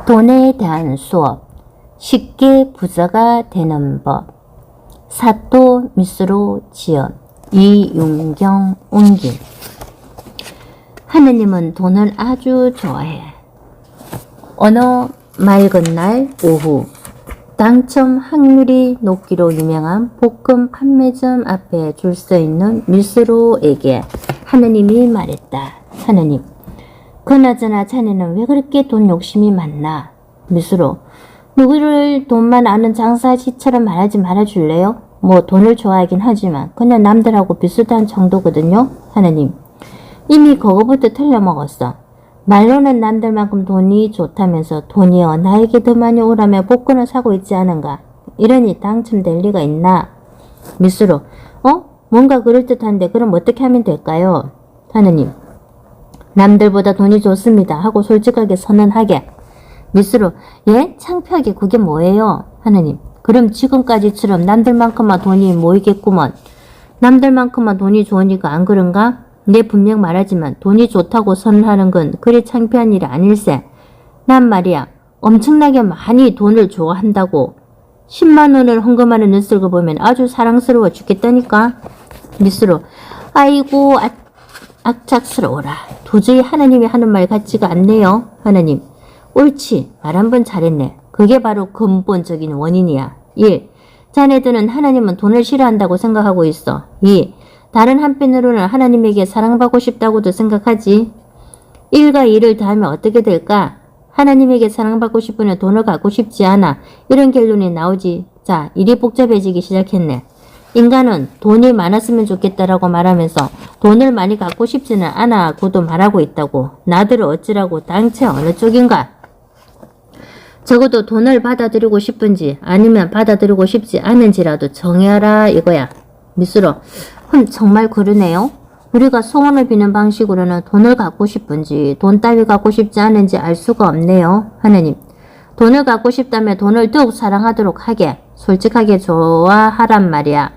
돈에 대한 수업, 쉽게 부자가 되는 법, 사또 미스로 지연, 이윤경 옹기. 하느님은 돈을 아주 좋아해. 어느 맑은 날 오후, 당첨 확률이 높기로 유명한 복권 판매점 앞에 줄 서 있는 미스로에게 하느님이 말했다. 하느님, 그나저나 자네는 왜 그렇게 돈 욕심이 많나? 미스로, 누구를 돈만 아는 장사지처럼 말하지 말아줄래요? 뭐 돈을 좋아하긴 하지만 그냥 남들하고 비슷한 정도거든요. 하느님, 이미 그거부터 틀려먹었어. 말로는 남들만큼 돈이 좋다면서 돈이여 나에게 더 많이 오라며 복권을 사고 있지 않은가? 이러니 당첨될 리가 있나? 미스로, 뭔가 그럴듯한데 그럼 어떻게 하면 될까요? 하느님, 남들보다 돈이 좋습니다 하고 솔직하게 선언하게. 미스로, 예? 창피하게 그게 뭐예요? 하느님, 그럼 지금까지처럼 남들만큼만 돈이 모이겠구먼. 남들만큼만 돈이 좋으니까 안 그런가? 내 분명 말하지만 돈이 좋다고 선언하는 건 그리 창피한 일이 아닐세. 난 말이야 엄청나게 많이 돈을 좋아한다고. 10만 원을 헌금하는 녀석을 보면 아주 사랑스러워 죽겠다니까. 미스로, 아이고 악착스러워라. 도저히 하나님이 하는 말 같지가 않네요. 하나님, 옳지. 말 한 번 잘했네. 그게 바로 근본적인 원인이야. 1. 자네들은 하나님은 돈을 싫어한다고 생각하고 있어. 2. 다른 한편으로는 하나님에게 사랑받고 싶다고도 생각하지. 1과 2를 더하면 어떻게 될까? 하나님에게 사랑받고 싶으면 돈을 갖고 싶지 않아. 이런 결론이 나오지. 자, 일이 복잡해지기 시작했네. 인간은 돈이 많았으면 좋겠다라고 말하면서 돈을 많이 갖고 싶지는 않아고도 말하고 있다고. 나들을 어찌라고 당체 어느 쪽인가? 적어도 돈을 받아들이고 싶은지 아니면 받아들이고 싶지 않은지라도 정해라 이거야. 미스로, 정말 그러네요. 우리가 소원을 비는 방식으로는 돈을 갖고 싶은지 돈 따위 갖고 싶지 않은지 알 수가 없네요. 하느님, 돈을 갖고 싶다면 돈을 더욱 사랑하도록 하게 솔직하게 좋아하란 말이야.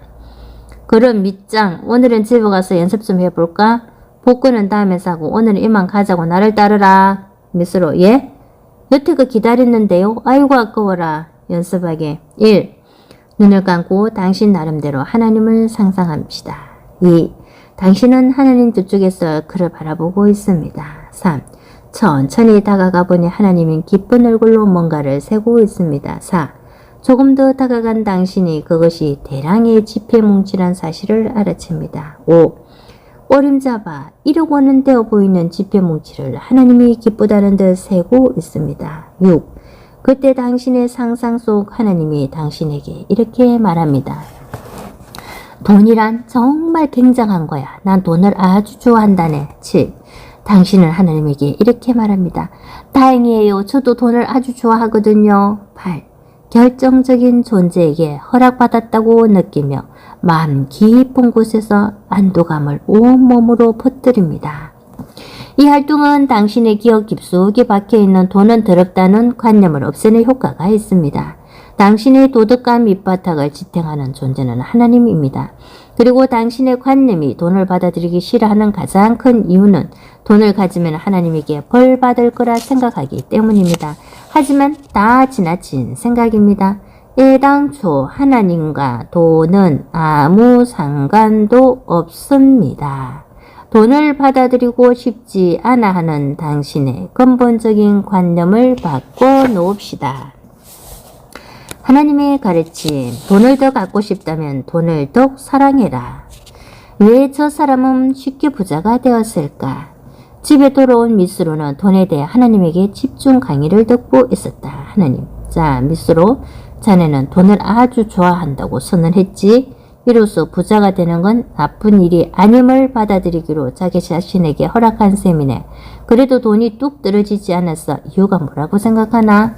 그럼 밑장, 오늘은 집에 가서 연습 좀 해볼까? 복권은 다음에 사고 오늘은 이만 가자고 나를 따르라. 미스로, 예? 여태껏 기다렸는데요. 아이고 아까워라. 연습하게. 1. 눈을 감고 당신 나름대로 하나님을 상상합시다. 2. 당신은 하나님 뒤쪽에서 그를 바라보고 있습니다. 3. 천천히 다가가 보니 하나님은 기쁜 얼굴로 뭔가를 세고 있습니다. 4. 조금 더 다가간 당신이 그것이 대량의 지폐뭉치란 사실을 알아챕니다. 5. 오림잡아 1억 원은 되어 보이는 지폐뭉치를 하나님이 기쁘다는 듯 세고 있습니다. 6. 그때 당신의 상상 속 하나님이 당신에게 이렇게 말합니다. 돈이란 정말 굉장한 거야. 난 돈을 아주 좋아한다네. 7. 당신은 하나님에게 이렇게 말합니다. 다행이에요. 저도 돈을 아주 좋아하거든요. 8. 결정적인 존재에게 허락받았다고 느끼며 마음 깊은 곳에서 안도감을 온몸으로 퍼뜨립니다. 이 활동은 당신의 기억 깊숙이 박혀있는 돈은 더럽다는 관념을 없애는 효과가 있습니다. 당신의 도덕감 밑바닥을 지탱하는 존재는 하나님입니다. 그리고 당신의 관념이 돈을 받아들이기 싫어하는 가장 큰 이유는 돈을 가지면 하나님에게 벌 받을 거라 생각하기 때문입니다. 하지만 다 지나친 생각입니다. 애당초 하나님과 돈은 아무 상관도 없습니다. 돈을 받아들이고 싶지 않아 하는 당신의 근본적인 관념을 바꿔 놓읍시다. 하나님의 가르침, 돈을 더 갖고 싶다면 돈을 더 사랑해라. 왜 저 사람은 쉽게 부자가 되었을까? 집에 돌아온 미스로는 돈에 대해 하나님에게 집중 강의를 듣고 있었다. 하나님, 자 미스로, 자네는 돈을 아주 좋아한다고 선언했지. 이로써 부자가 되는 건 나쁜 일이 아님을 받아들이기로 자기 자신에게 허락한 셈이네. 그래도 돈이 뚝 떨어지지 않았어. 이유가 뭐라고 생각하나?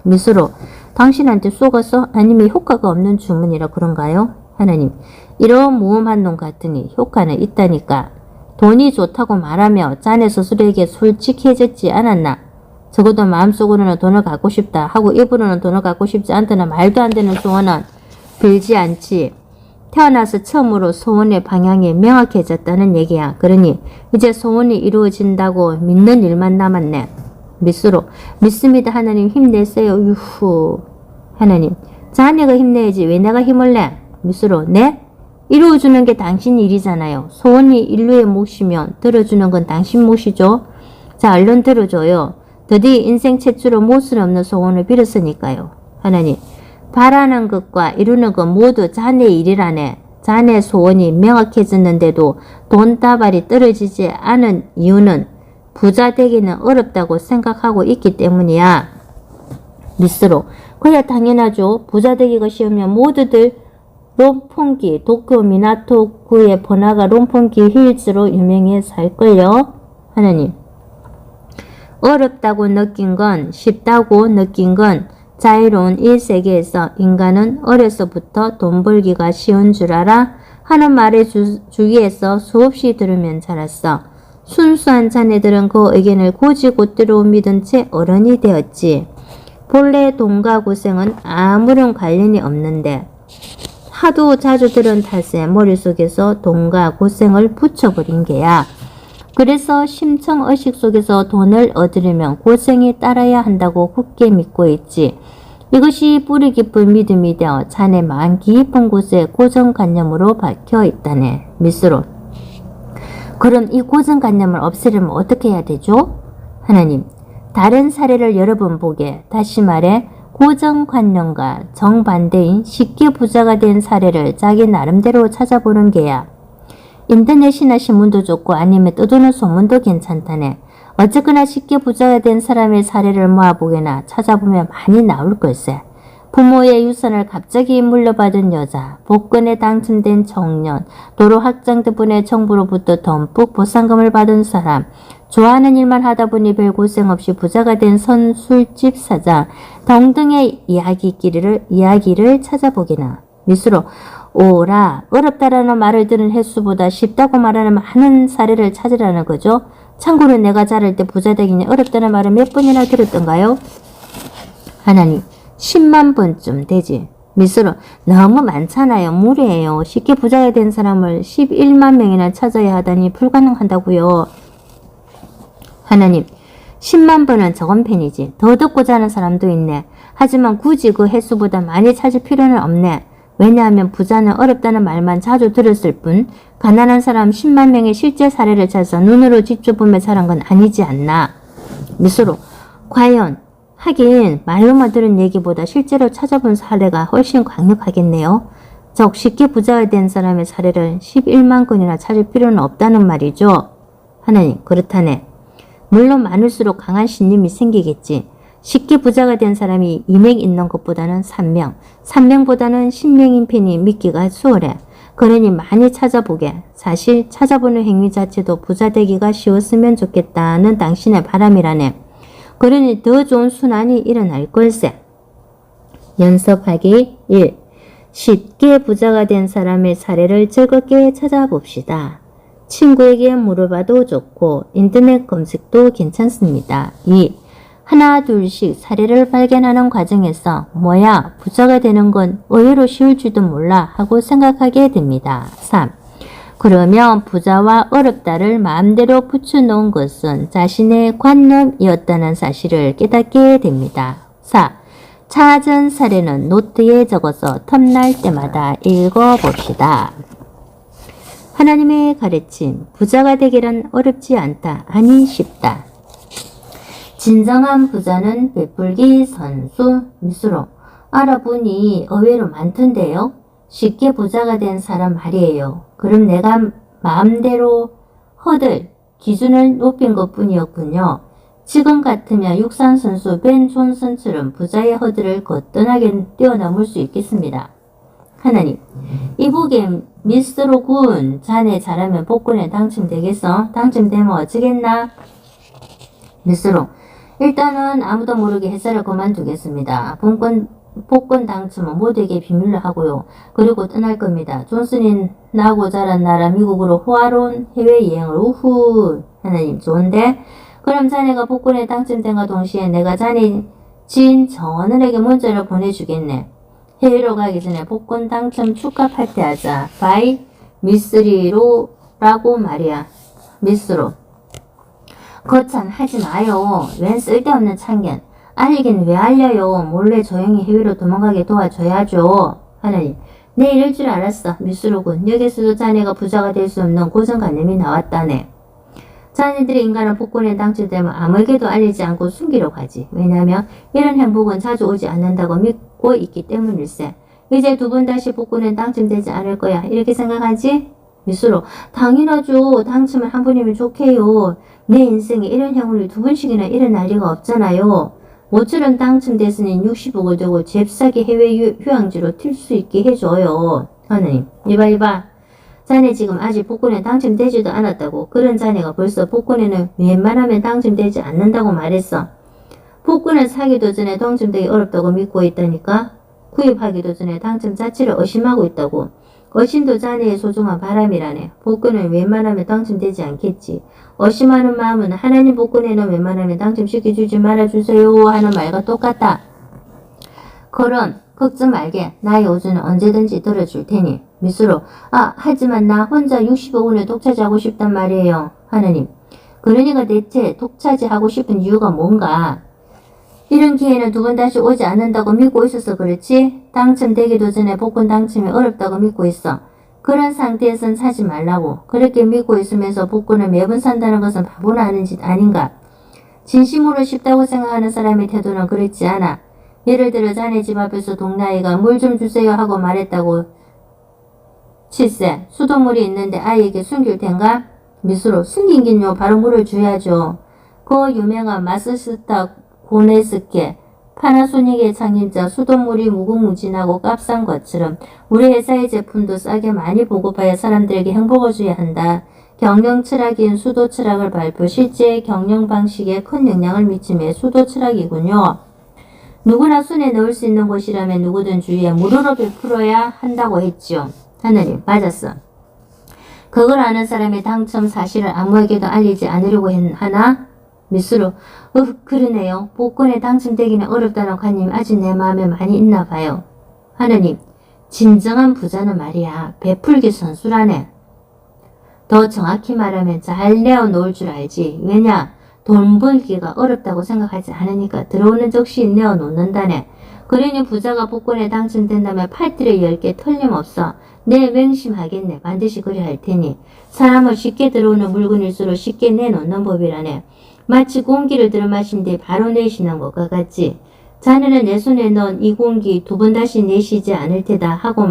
미스로, 당신한테 속아서 아니면 효과가 없는 주문이라 그런가요? 하나님, 이런 모험한 놈 같으니 효과는 있다니까. 돈이 좋다고 말하며 자네 스스로에게 솔직해졌지 않았나? 적어도 마음속으로는 돈을 갖고 싶다 하고 입으로는 돈을 갖고 싶지 않다는 말도 안 되는 소원은 빌지 않지. 태어나서 처음으로 소원의 방향이 명확해졌다는 얘기야. 그러니 이제 소원이 이루어진다고 믿는 일만 남았네. 밑으로 믿습니다. 하나님 힘내세요. 유후. 하나님 자네가 힘내야지 왜 내가 힘을 내? 밑으로 네? 이루어주는 게 당신 일이잖아요. 소원이 인류의 몫이면 들어주는 건 당신 몫이죠. 자 얼른 들어줘요. 드디어 인생 최초로 못을 없는 소원을 빌었으니까요. 하나님 바라는 것과 이루는 것 모두 자네 일이라네. 자네 소원이 명확해졌는데도 돈다발이 떨어지지 않은 이유는 부자 되기는 어렵다고 생각하고 있기 때문이야. 밑으로 그야 당연하죠. 부자 되기가 쉬우면 모두들 롬퐁기 도쿄 미나토구의 번화가 롬퐁기 힐즈로 유명해 살걸요. 하나님 어렵다고 느낀 건 쉽다고 느낀 건 자유로운 이 세계에서 인간은 어려서부터 돈 벌기가 쉬운 줄 알아 하는 말의 주위에서 수없이 들으면 자랐어. 순수한 자네들은 그 의견을 고지고대로 믿은 채 어른이 되었지. 본래 돈과 고생은 아무런 관련이 없는데 하도 자주 들은 탓에 머릿속에서 돈과 고생을 붙여버린 게야. 그래서 심청의식 속에서 돈을 얻으려면 고생이 따라야 한다고 굳게 믿고 있지. 이것이 뿌리 깊은 믿음이 되어 자네 마음 깊은 곳에 고정관념으로 박혀 있다네. 밑으로 그럼 이 고정관념을 없애려면 어떻게 해야 되죠? 하나님 다른 사례를 여러 번 보게 다시 말해 고정관념과 정반대인 쉽게 부자가 된 사례를 자기 나름대로 찾아보는 게야. 인터넷이나 신문도 좋고 아니면 떠도는 소문도 괜찮다네. 어쨌거나 쉽게 부자가 된 사람의 사례를 모아보거나 찾아보면 많이 나올 걸세. 부모의 유산을 갑자기 물려받은 여자, 복권에 당첨된 청년, 도로 확장 덕분에 정부로부터 덤뿍 보상금을 받은 사람, 좋아하는 일만 하다 보니 별 고생 없이 부자가 된 선술집 사장 등등의 이야기를 찾아보기나. 밑으로 오라 어렵다라는 말을 들은 횟수보다 쉽다고 말하는 많은 사례를 찾으라는 거죠. 참고로 내가 자랄 때 부자 되기는 어렵다는 말을 몇 번이나 들었던가요? 하나님 10만 번쯤 되지. 밑으로 너무 많잖아요. 무리예요. 쉽게 부자가 된 사람을 11만 명이나 찾아야 하다니 불가능하다고요. 하나님 10만 번은 적은 편이지. 더 듣고자 하는 사람도 있네. 하지만 굳이 그 횟수보다 많이 찾을 필요는 없네. 왜냐하면 부자는 어렵다는 말만 자주 들었을 뿐 가난한 사람 10만 명의 실제 사례를 찾아서 눈으로 직접 보며 자란 건 아니지 않나. 밑으로 과연 하긴 말로만 들은 얘기보다 실제로 찾아본 사례가 훨씬 강력하겠네요. 즉 쉽게 부자가 된 사람의 사례를 11만 건이나 찾을 필요는 없다는 말이죠. 하나님 그렇다네. 물론 많을수록 강한 신념이 생기겠지. 쉽게 부자가 된 사람이 2명 있는 것보다는 3명, 3명보다는 10명인 편이 믿기가 수월해. 그러니 많이 찾아보게. 사실 찾아보는 행위 자체도 부자 되기가 쉬웠으면 좋겠다는 당신의 바람이라네. 그러니 더 좋은 순환이 일어날 걸세. 연습하기 1. 쉽게 부자가 된 사람의 사례를 즐겁게 찾아봅시다. 친구에게 물어봐도 좋고 인터넷 검색도 괜찮습니다. 2. 하나 둘씩 사례를 발견하는 과정에서 뭐야 부자가 되는 건 의외로 쉬울지도 몰라 하고 생각하게 됩니다. 3. 그러면 부자와 어렵다를 마음대로 붙여놓은 것은 자신의 관념이었다는 사실을 깨닫게 됩니다. 4. 찾은 사례는 노트에 적어서 틈날 때마다 읽어봅시다. 하나님의 가르침, 부자가 되기란 어렵지 않다. 아니 쉽다. 진정한 부자는 베풀기 선수. 밑으로 알아보니 의외로 많던데요. 쉽게 부자가 된 사람 말이에요. 그럼 내가 마음대로 기준을 높인 것 뿐이었군요. 지금 같으면 육상 선수 벤 존슨처럼 부자의 허들을 거뜬하게 뛰어넘을 수 있겠습니다. 하나님, 이보게 미스로 군, 자네 잘하면 복권에 당첨되겠어? 당첨되면 어쩌겠나? 미스로, 일단은 아무도 모르게 회사를 그만두겠습니다. 복권 당첨은 모두에게 비밀로 하고요. 그리고 떠날 겁니다. 존슨이 나고 자란 나라 미국으로 호화로운 해외여행을 우후. 하나님 좋은데? 그럼 자네가 복권에 당첨된과 동시에 내가 자네 지인 정원을에게 문자를 보내주겠네. 해외로 가기 전에 복권 당첨 축하 파티 하자. 바이 미스리로 라고 말이야. 미스로. 거참 하지 마요. 웬 쓸데없는 참견. 알리긴 왜 알려요. 몰래 조용히 해외로 도망가게 도와줘야죠. 하나님. 내 이럴 줄 알았어. 미수로군. 여기서도 자네가 부자가 될 수 없는 고정관념이 나왔다네. 자네들의 인간은 복권에 당첨되면 아무에게도 알리지 않고 숨기러 가지. 왜냐하면 이런 행복은 자주 오지 않는다고 믿고 있기 때문일세. 이제 두 번 다시 복권에 당첨되지 않을 거야. 이렇게 생각하지? 미수로. 당연하죠. 당첨을 한 번이면 좋게요. 내 인생에 이런 행운이 두 번씩이나 일어날 리가 없잖아요. 모처럼 당첨됐으니 60억을 두고 잽싸게 해외 휴양지로 튈 수 있게 해줘요. 하나님. 이봐. 자네 지금 아직 복권에 당첨되지도 않았다고. 그런 자네가 벌써 복권에는 웬만하면 당첨되지 않는다고 말했어. 복권을 사기도 전에 당첨되기 어렵다고 믿고 있다니까. 구입하기도 전에 당첨 자체를 의심하고 있다고. 의심도 자네의 소중한 바람이라네. 복권은 웬만하면 당첨되지 않겠지. 의심하는 마음은 하나님 복권에는 웬만하면 당첨시켜주지 말아주세요 하는 말과 똑같다. 그럼 걱정 말게. 나의 오주는 언제든지 들어줄 테니. 미수로. 하지만 나 혼자 60억 원을 독차지하고 싶단 말이에요. 하나님. 그러니까 대체 독차지하고 싶은 이유가 뭔가? 이런 기회는 두 번 다시 오지 않는다고 믿고 있어서 그렇지? 당첨되기도 전에 복권 당첨이 어렵다고 믿고 있어. 그런 상태에선 사지 말라고. 그렇게 믿고 있으면서 복권을 매번 산다는 것은 바보나 하는 짓 아닌가? 진심으로 쉽다고 생각하는 사람의 태도는 그렇지 않아. 예를 들어 자네 집 앞에서 동네 아이가 물 좀 주세요 하고 말했다고 칠세. 수돗물이 있는데 아이에게 숨길 텐가? 미수로. 숨긴긴요. 바로 물을 줘야죠. 그 유명한 마스스타 고네스케 파나소닉의 창립자 수돗물이 무궁무진하고 값싼 것처럼 우리 회사의 제품도 싸게 많이 보급하여 사람들에게 행복을 줘야 한다. 경영 철학인 수도 철학을 발표. 실제 경영 방식에 큰 영향을 미침의 수도 철학이군요. 누구나 손에 넣을 수 있는 곳이라면 누구든 주위에 무료로 베풀어야 한다고 했지요. 하나님. 맞았어. 그걸 아는 사람의 당첨 사실을 아무에게도 알리지 않으려고 하나? 미수로. 그러네요. 복권에 당첨되기는 어렵다는 관념이 아직 내 마음에 많이 있나 봐요. 하나님. 진정한 부자는 말이야. 베풀기 선수라네. 더 정확히 말하면 잘 내어놓을 줄 알지. 왜냐? 돈 벌기가 어렵다고 생각하지 않으니까 들어오는 적시 내어놓는다네. 그러니 부자가 복권에 당첨된다면 팔띠를 10개 틀림없어. 내 맹심하겠네. 반드시 그래 할 테니. 사람은 쉽게 들어오는 물건일수록 쉽게 내놓는 법이라네. 마치 공기를 들어마신 뒤 바로 내쉬는 것과 같지. 자네는 내 손에 넣은 이 공기 두 번 다시 내쉬지 않을 테다 하고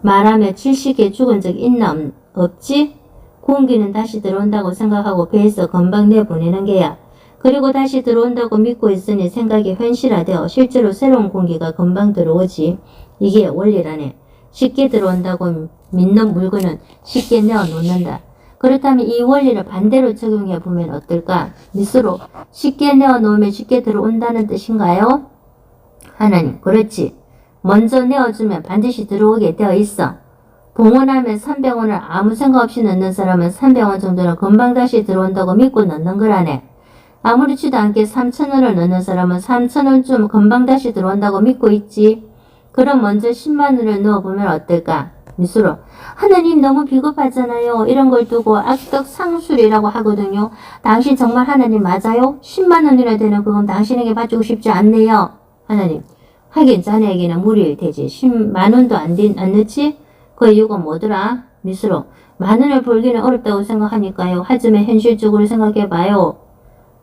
말하며 질식에 죽은 적 있나 없지? 공기는 다시 들어온다고 생각하고 배에서 금방 내보내는 게야. 그리고 다시 들어온다고 믿고 있으니 생각이 현실화되어 실제로 새로운 공기가 금방 들어오지. 이게 원리라네. 쉽게 들어온다고 믿는 물건은 쉽게 내어놓는다. 그렇다면 이 원리를 반대로 적용해보면 어떨까? 미수로. 쉽게 내어놓으면 쉽게 들어온다는 뜻인가요? 하나님. 그렇지. 먼저 내어주면 반드시 들어오게 되어 있어. 봉헌하면 300원을 아무 생각 없이 넣는 사람은 300원 정도는 금방 다시 들어온다고 믿고 넣는 거라네. 아무렇지도 않게 3,000원을 넣는 사람은 3,000원쯤 금방 다시 들어온다고 믿고 있지. 그럼 먼저 10만원을 넣어보면 어떨까? 미수로. 하나님 너무 비겁하잖아요. 이런 걸 두고 악덕 상술이라고 하거든요. 당신 정말 하나님 맞아요? 10만원이나 되는 그건 당신에게 바치고 싶지 않네요. 하나님. 하긴 자네에게는 무리일 테지. 10만원도 안 넣지? 그 이유가 뭐더라? 미수로. 만원을 벌기는 어렵다고 생각하니까요. 하지만 현실적으로 생각해봐요.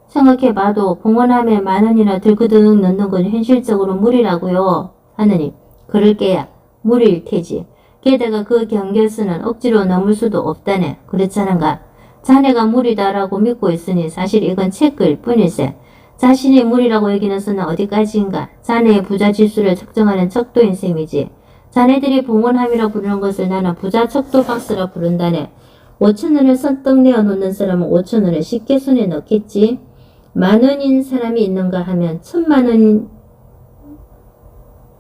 생각해봐도 봉헌하면 만원이나 들그득 넣는 건 현실적으로 무리라고요. 하느님. 그럴게야. 무리일 테지. 게다가 그 경계수는 억지로 넘을 수도 없다네. 그렇잖은가. 자네가 무리다라고 믿고 있으니 사실 이건 체크일 뿐일세. 자신이 무리라고 여기는 수는 어디까지인가. 자네의 부자 지수를 측정하는 척도인 셈이지. 자네들이 봉헌함이라 부르는 것을 나는 부자 척도 박스라 부른다네. 5,000원을 선떡 내어놓는 사람은 5,000원을 쉽게 손에 넣겠지. 만원인 사람이 있는가 하면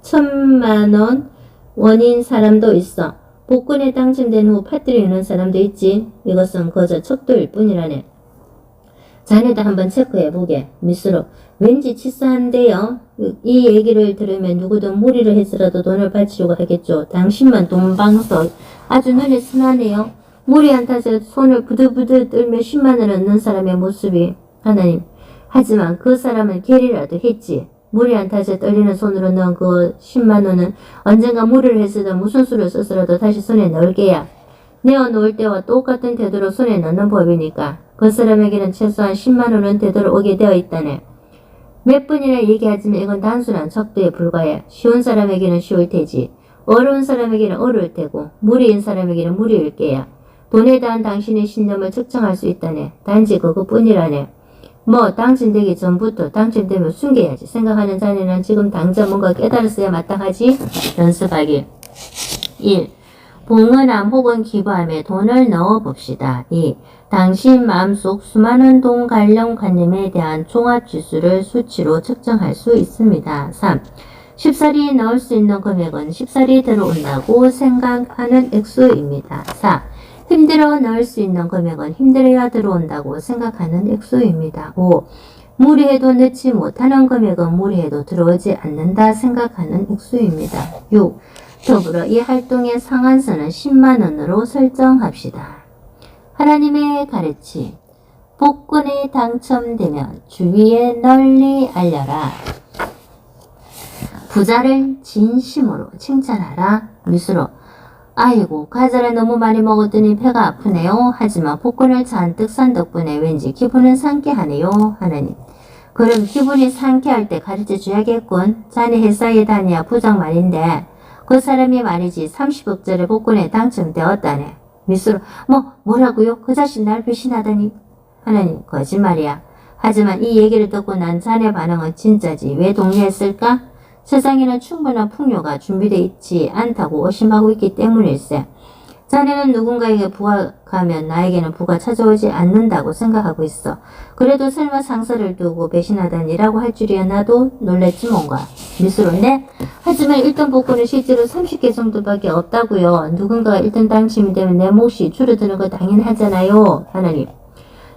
1,000만 원인 사람도 있어. 복권에 당첨된 후 파티를 여는 사람도 있지. 이것은 거저 척도일 뿐이라네. 자네도 한번 체크해보게. 미스로. 왠지 치사한데요. 이 얘기를 들으면 누구든 무리를 해서라도 돈을 바치려고 하겠죠. 당신만 돈방석. 아주 눈이 순하네요. 무리한 탓에 손을 부들부들 떨며 10만원을 얻는 사람의 모습이. 하나님, 하지만 그 사람은 계리라도 했지. 무리한 탓에 떨리는 손으로 넣은 그 10만 원은 언젠가 무리를 했으든 무슨 수를 써서라도 다시 손에 넣을게야. 내어놓을 때와 똑같은 태도로 손에 넣는 법이니까 그 사람에게는 최소한 10만 원은 되돌아오게 되어 있다네. 몇 번이나 얘기하지만 이건 단순한 척도에 불과해. 쉬운 사람에게는 쉬울 테지. 어려운 사람에게는 어려울 테고 무리인 사람에게는 무리일 게야. 돈에 대한 당신의 신념을 측정할 수 있다네. 단지 그것뿐이라네. 뭐 당첨되기 전부터 당첨되면 숨겨야지 생각하는 자네는 지금 당장 뭔가 깨달았어야 마땅하지. 연습하기. 1. 봉헌함 혹은 기부함에 돈을 넣어봅시다. 2. 당신 마음속 수많은 돈 관련 관념에 대한 종합지수를 수치로 측정할 수 있습니다. 3. 쉽사리 넣을 수 있는 금액은 쉽사리 들어온다고 생각하는 액수입니다. 4. 힘들어 넣을 수 있는 금액은 힘들어야 들어온다고 생각하는 액수입니다. 5. 무리해도 넣지 못하는 금액은 무리해도 들어오지 않는다 생각하는 액수입니다. 6. 더불어 이 활동의 상한선은 10만원으로 설정합시다. 하나님의 가르침. 복권에 당첨되면 주위에 널리 알려라. 부자를 진심으로 칭찬하라. 미수로. 아이고 과자를 너무 많이 먹었더니 배가 아프네요. 하지만 복권을 잔뜩 산 덕분에 왠지 기분은 상쾌하네요. 하나님. 그럼 기분이 상쾌할 때 가르쳐 줘야겠군. 자네 회사에 다녀야 부장 말인데 그 사람이 말이지 30억짜리 복권에 당첨되었다네. 미수로. 뭐라고요? 그 자식 날 배신하다니. 하나님. 거짓말이야. 하지만 이 얘기를 듣고 난 자네 반응은 진짜지. 왜 동의했을까? 세상에는 충분한 풍요가 준비되어 있지 않다고 의심하고 있기 때문일세. 자네는 누군가에게 부가 가면 나에게는 부가 찾아오지 않는다고 생각하고 있어. 그래도 설마 상사를 두고 배신하다니라고 할 줄이야. 나도 놀랬지 뭔가. 미수로. 네? 하지만 1등 복권은 실제로 30개 정도밖에 없다고요. 누군가가 1등 당첨이 되면 내 몫이 줄어드는 거 당연하잖아요. 하나님.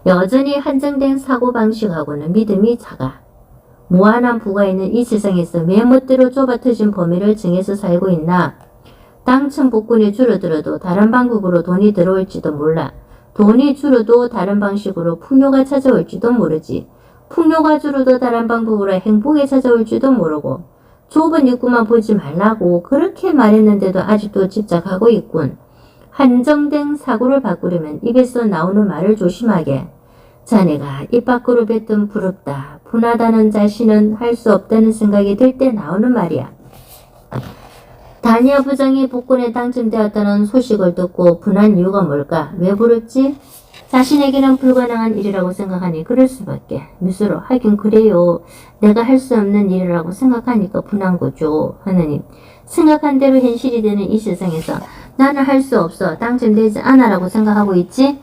여전히 한정된 사고방식하고는 믿음이 작아. 무한한 부가 있는 이 세상에서 매멋대로 좁아터진 범위를 정해서 살고 있나? 당첨 복권이 줄어들어도 다른 방법으로 돈이 들어올지도 몰라. 돈이 줄어도 다른 방식으로 풍요가 찾아올지도 모르지. 풍요가 줄어도 다른 방법으로 행복이 찾아올지도 모르고. 좁은 입구만 보지 말라고 그렇게 말했는데도 아직도 집착하고 있군. 한정된 사고를 바꾸려면 입에서 나오는 말을 조심하게. 자네가 입 밖으로 뱉은 부럽다, 분하다는 자신은 할 수 없다는 생각이 들 때 나오는 말이야. 다니아 부장이 복권에 당첨되었다는 소식을 듣고 분한 이유가 뭘까? 왜 부럽지? 자신에게는 불가능한 일이라고 생각하니 그럴 수밖에. 미수로. 하긴 그래요. 내가 할 수 없는 일이라고 생각하니까 분한 거죠. 하나님. 생각한 대로 현실이 되는 이 세상에서 나는 할 수 없어, 당첨되지 않아라고 생각하고 있지?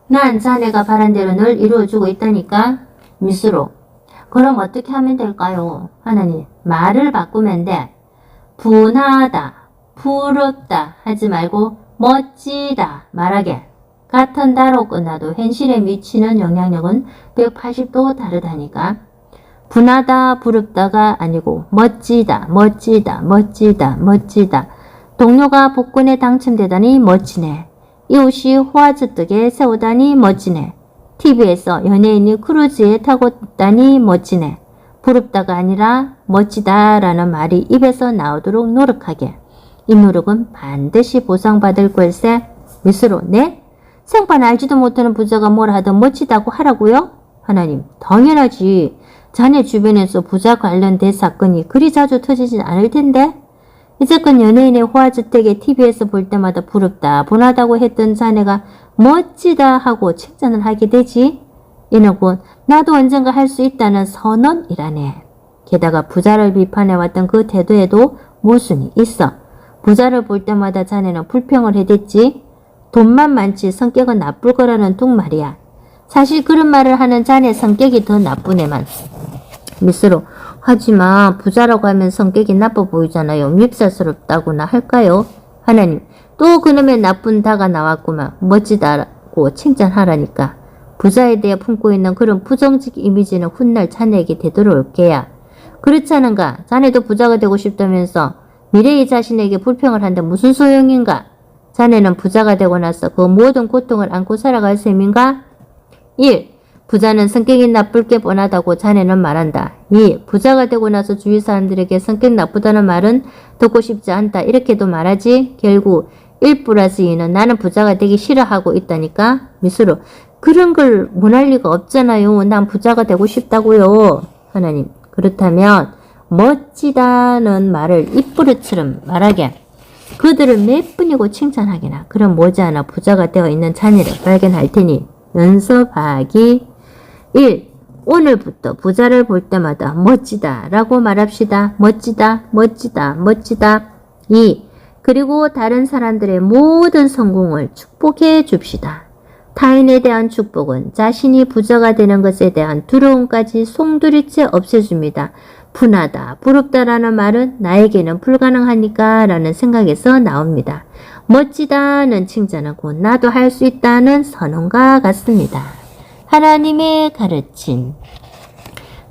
난 자네가 바란 대로 늘 이루어주고 있다니까. 미수로. 그럼 어떻게 하면 될까요? 하나님. 말을 바꾸면 돼. 분하다, 부럽다 하지 말고 멋지다 말하게. 같은 다로 끝나도 현실에 미치는 영향력은 180도 다르다니까. 분하다, 부럽다가 아니고 멋지다, 멋지다, 멋지다, 멋지다. 동료가 복권에 당첨되다니 멋지네. 이웃이 호화주떡에 세우다니 멋지네. TV에서 연예인이 크루즈에 타고 있다니 멋지네. 부럽다가 아니라 멋지다라는 말이 입에서 나오도록 노력하게. 이 노력은 반드시 보상받을 걸세. 미스로. 네? 생판 알지도 못하는 부자가 뭘 하든 멋지다고 하라고요? 하나님. 당연하지. 자네 주변에서 부자 관련된 사건이 그리 자주 터지진 않을 텐데. 이제껏 연예인의 호화주택에 TV에서 볼 때마다 부럽다, 분하다고 했던 자네가 멋지다 하고 칭찬을 하게 되지. 이는 곧 나도 언젠가 할 수 있다는 선언이라네. 게다가 부자를 비판해왔던 그 태도에도 모순이 있어. 부자를 볼 때마다 자네는 불평을 해댔지. 돈만 많지 성격은 나쁠 거라는 뚱말이야. 사실 그런 말을 하는 자네 성격이 더 나쁘네만. 미스로. 하지만 부자라고 하면 성격이 나빠 보이잖아요. 밉살스럽다고나 할까요? 하나님. 또 그놈의 나쁜 다가 나왔구만. 멋지다고 칭찬하라니까. 부자에 대해 품고 있는 그런 부정적 이미지는 훗날 자네에게 되돌아올 게야. 그렇지 않은가? 자네도 부자가 되고 싶다면서 미래의 자신에게 불평을 한데 무슨 소용인가? 자네는 부자가 되고 나서 그 모든 고통을 안고 살아갈 셈인가? 1. 부자는 성격이 나쁠 게 뻔하다고 자네는 말한다. 2. 부자가 되고 나서 주위 사람들에게 성격 나쁘다는 말은 듣고 싶지 않다. 이렇게도 말하지. 결국 1 플러스 2는 나는 부자가 되기 싫어하고 있다니까. 미스로 그런 걸 못할 리가 없잖아요. 난 부자가 되고 싶다고요. 하나님 그렇다면 멋지다는 말을 입부릇처럼 말하게 그들을 몇 분이고 칭찬하게나 그럼 머지않아 부자가 되어 있는 자네를 발견할 테니 연습하기 1. 오늘부터 부자를 볼 때마다 멋지다 라고 말합시다. 멋지다 멋지다 멋지다. 2. 그리고 다른 사람들의 모든 성공을 축복해 줍시다. 타인에 대한 축복은 자신이 부자가 되는 것에 대한 두려움까지 송두리째 없애줍니다. 분하다, 부럽다라는 말은 나에게는 불가능하니까 라는 생각에서 나옵니다. 멋지다는 칭찬은 곧 나도 할 수 있다는 선언과 같습니다. 하나님의 가르침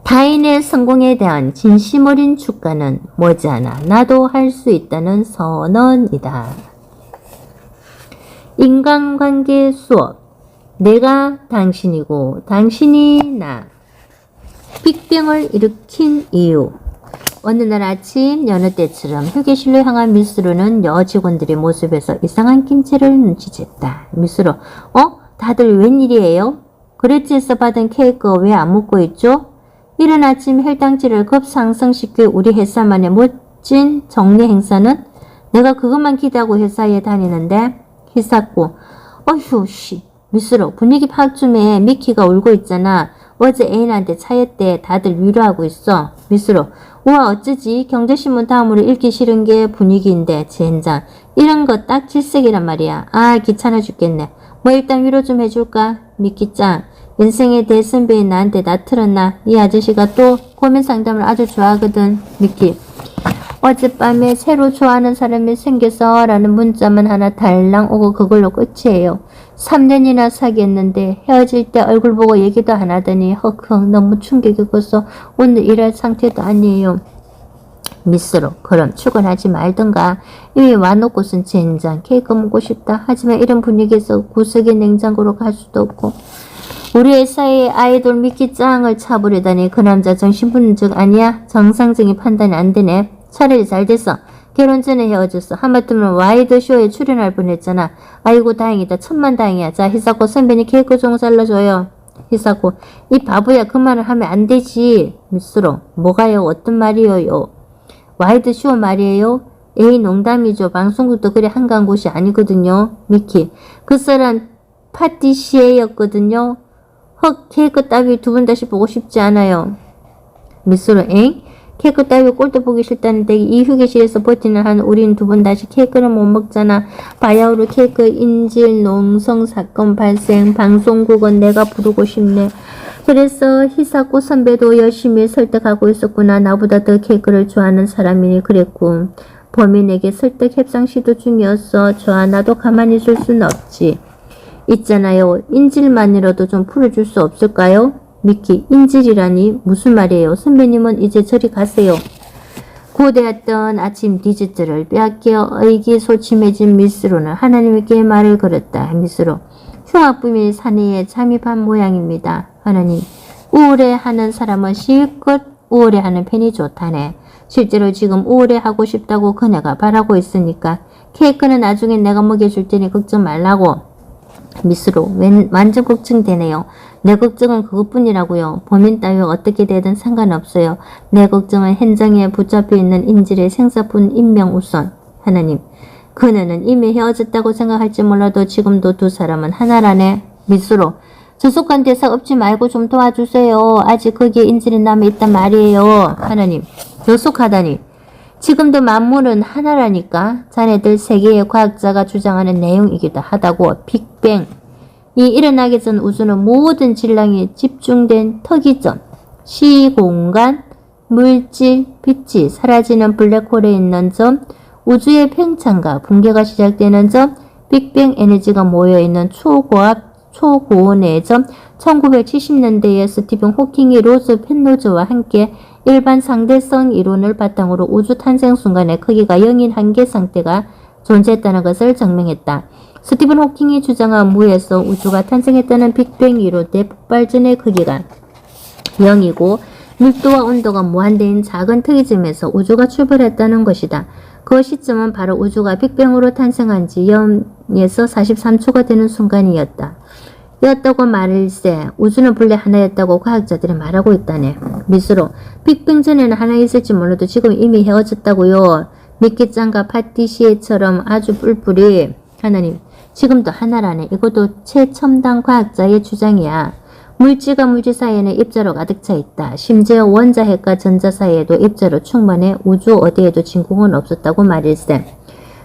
타인의 성공에 대한 진심 어린 축가는 머지않아 나도 할 수 있다는 선언이다. 인간관계 수업 내가 당신이고 당신이 나 빅뱅을 일으킨 이유 어느 날 아침 여느 때처럼 휴게실로 향한 미스로는 여직원들의 모습에서 이상한 김치를 눈치챘다. 미스로 다들 웬일이에요? 그레츠에서 받은 케이크 왜 안 먹고 있죠? 이른 아침 혈당치를 급상승시킬 우리 회사만의 멋진 정리 행사는 내가 그것만 기대하고 회사에 다니는데 희사코 어휴 씨 미스로 분위기 파악 좀 해. 미키가 울고 있잖아. 어제 애인한테 차였대. 다들 위로하고 있어. 미스로 우와 어쩌지 경제신문 다음으로 읽기 싫은 게 분위기인데 젠장 이런 거 딱 질색이란 말이야. 아 귀찮아 죽겠네. 뭐 일단 위로 좀 해줄까? 미키짱 인생의 대선배인 나한테 나 틀었나? 이 아저씨가 또 고민 상담을 아주 좋아하거든. 미키 어젯밤에 새로 좋아하는 사람이 생겨서 라는 문자만 하나 달랑 오고 그걸로 끝이에요. 3년이나 사귀었는데 헤어질 때 얼굴 보고 얘기도 안 하더니 헉헉 너무 충격이 커서 오늘 일할 상태도 아니에요. 미스로 그럼 출근하지 말던가. 이미 와놓고선 젠장 케이크 먹고 싶다. 하지만 이런 분위기에서 구석의 냉장고로 갈 수도 없고 우리 회사의 아이돌 미키 짱을 차버리다니 그 남자 정신분적 아니야? 정상적인 판단이 안 되네. 차라리 잘 됐어. 결혼 전에 헤어졌어. 하마터면 와이드쇼에 출연할 뻔했잖아. 아이고 다행이다. 천만다행이야. 자 히사코 선배님 케이크 좀 잘라줘요. 히사코 이 바보야 그 말을 하면 안 되지. 미스로 뭐가요? 어떤 말이에요? 와이드쇼 말이에요? 에이 농담이죠. 방송국도 그리 한가한 곳이 아니거든요. 미키 그 사람 파티시에였거든요. 헉 케이크 따위 두 번 다시 보고 싶지 않아요. 미스로 엥? 케이크 따위 꼴도 보기 싫다는데 이 휴게실에서 버티는 한 우린 두 번 다시 케이크를 못 먹잖아. 바야흐로 케이크 인질 농성 사건 발생. 방송국은 내가 부르고 싶네. 그래서 히사코 선배도 열심히 설득하고 있었구나. 나보다 더 케이크를 좋아하는 사람이니 그랬고 범인에게 설득 협상 시도 중이었어. 좋아 나도 가만히 있을 순 없지. 있잖아요. 인질만이라도 좀 풀어줄 수 없을까요? 미키 인질이라니 무슨 말이에요? 선배님은 이제 저리 가세요. 고대했던 아침 디저트를 빼앗겨 의기소침해진 미스로는 하나님께 말을 걸었다. 미스로 흉악범이 사내에 잠입한 모양입니다. 하나님 우울해하는 사람은 실컷 우울해하는 편이 좋다네. 실제로 지금 우울해하고 싶다고 그녀가 바라고 있으니까 케이크는 나중에 내가 먹여줄 테니 걱정 말라고. 미스로 완전 걱정되네요. 내 걱정은 그것뿐이라고요. 범인 따위 어떻게 되든 상관없어요. 내 걱정은 현장에 붙잡혀 있는 인질의 생사뿐 인명 우선. 하나님 그녀는 이미 헤어졌다고 생각할지 몰라도 지금도 두 사람은 하나라네. 미스로 저속한 대사 없지 말고 좀 도와주세요. 아직 거기에 인질이 남아있단 말이에요. 하나님 저속하다니 지금도 만물은 하나라니까. 자네들 세계의 과학자가 주장하는 내용이기도 하다고. 빅뱅이 일어나기 전 우주는 모든 질량이 집중된特이점, 시공간, 물질, 빛이 사라지는 블랙홀에 있는 점, 우주의 팽창과 붕괴가 시작되는 점, 빅뱅 에너지가 모여있는 초고압, 초고온의 점, 1970년대에 스티븐 호킹이 로즈 펜로즈와 함께 일반 상대성 이론을 바탕으로 우주 탄생 순간의 크기가 0인 한계 상태가 존재했다는 것을 증명했다. 스티븐 호킹이 주장한 무에서 우주가 탄생했다는 빅뱅 이론 대폭발전의 크기가 0이고 밀도와 온도가 무한대인 작은 트리즘에서 우주가 출발했다는 것이다. 그 시점은 바로 우주가 빅뱅으로 탄생한 지 0에서 43초가 되는 순간이었다. 였다고 말일세 우주는 본래 하나였다고 과학자들이 말하고 있다네. 미스로 빅뱅 전에는 하나 있을지 몰라도 지금 이미 헤어졌다고요. 미끼짱과 파티시에처럼 아주 뿔뿔이 하나님 지금도 하나라네. 이것도 최첨단 과학자의 주장이야. 물질과 물질 사이에는 입자로 가득 차 있다. 심지어 원자핵과 전자 사이에도 입자로 충만해 우주 어디에도 진공은 없었다고 말일세.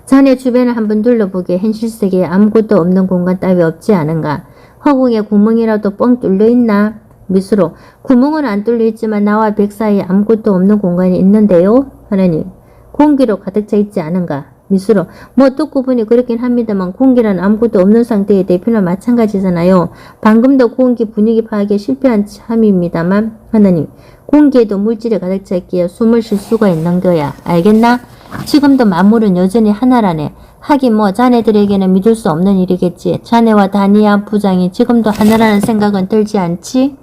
자네 주변을 한번 둘러보게 현실 세계에 아무것도 없는 공간 따위 없지 않은가? 허공에 구멍이라도 뻥 뚫려 있나? 미스로 구멍은 안 뚫려 있지만 나와 백 사이에 아무것도 없는 공간이 있는데요. 하나님 공기로 가득 차 있지 않은가? 미스로 듣고 보니 그렇긴 합니다만 공기란 아무것도 없는 상태의 대표나 마찬가지잖아요. 방금도 공기 분위기 파악에 실패한 참입니다만 하나님 공기에도 물질이 가득 차 있기에 숨을 쉴 수가 있는 거야. 알겠나? 지금도 만물은 여전히 하나라네. 하긴 자네들에게는 믿을 수 없는 일이겠지. 자네와 다니아 부장이 지금도 하나라는 생각은 들지 않지?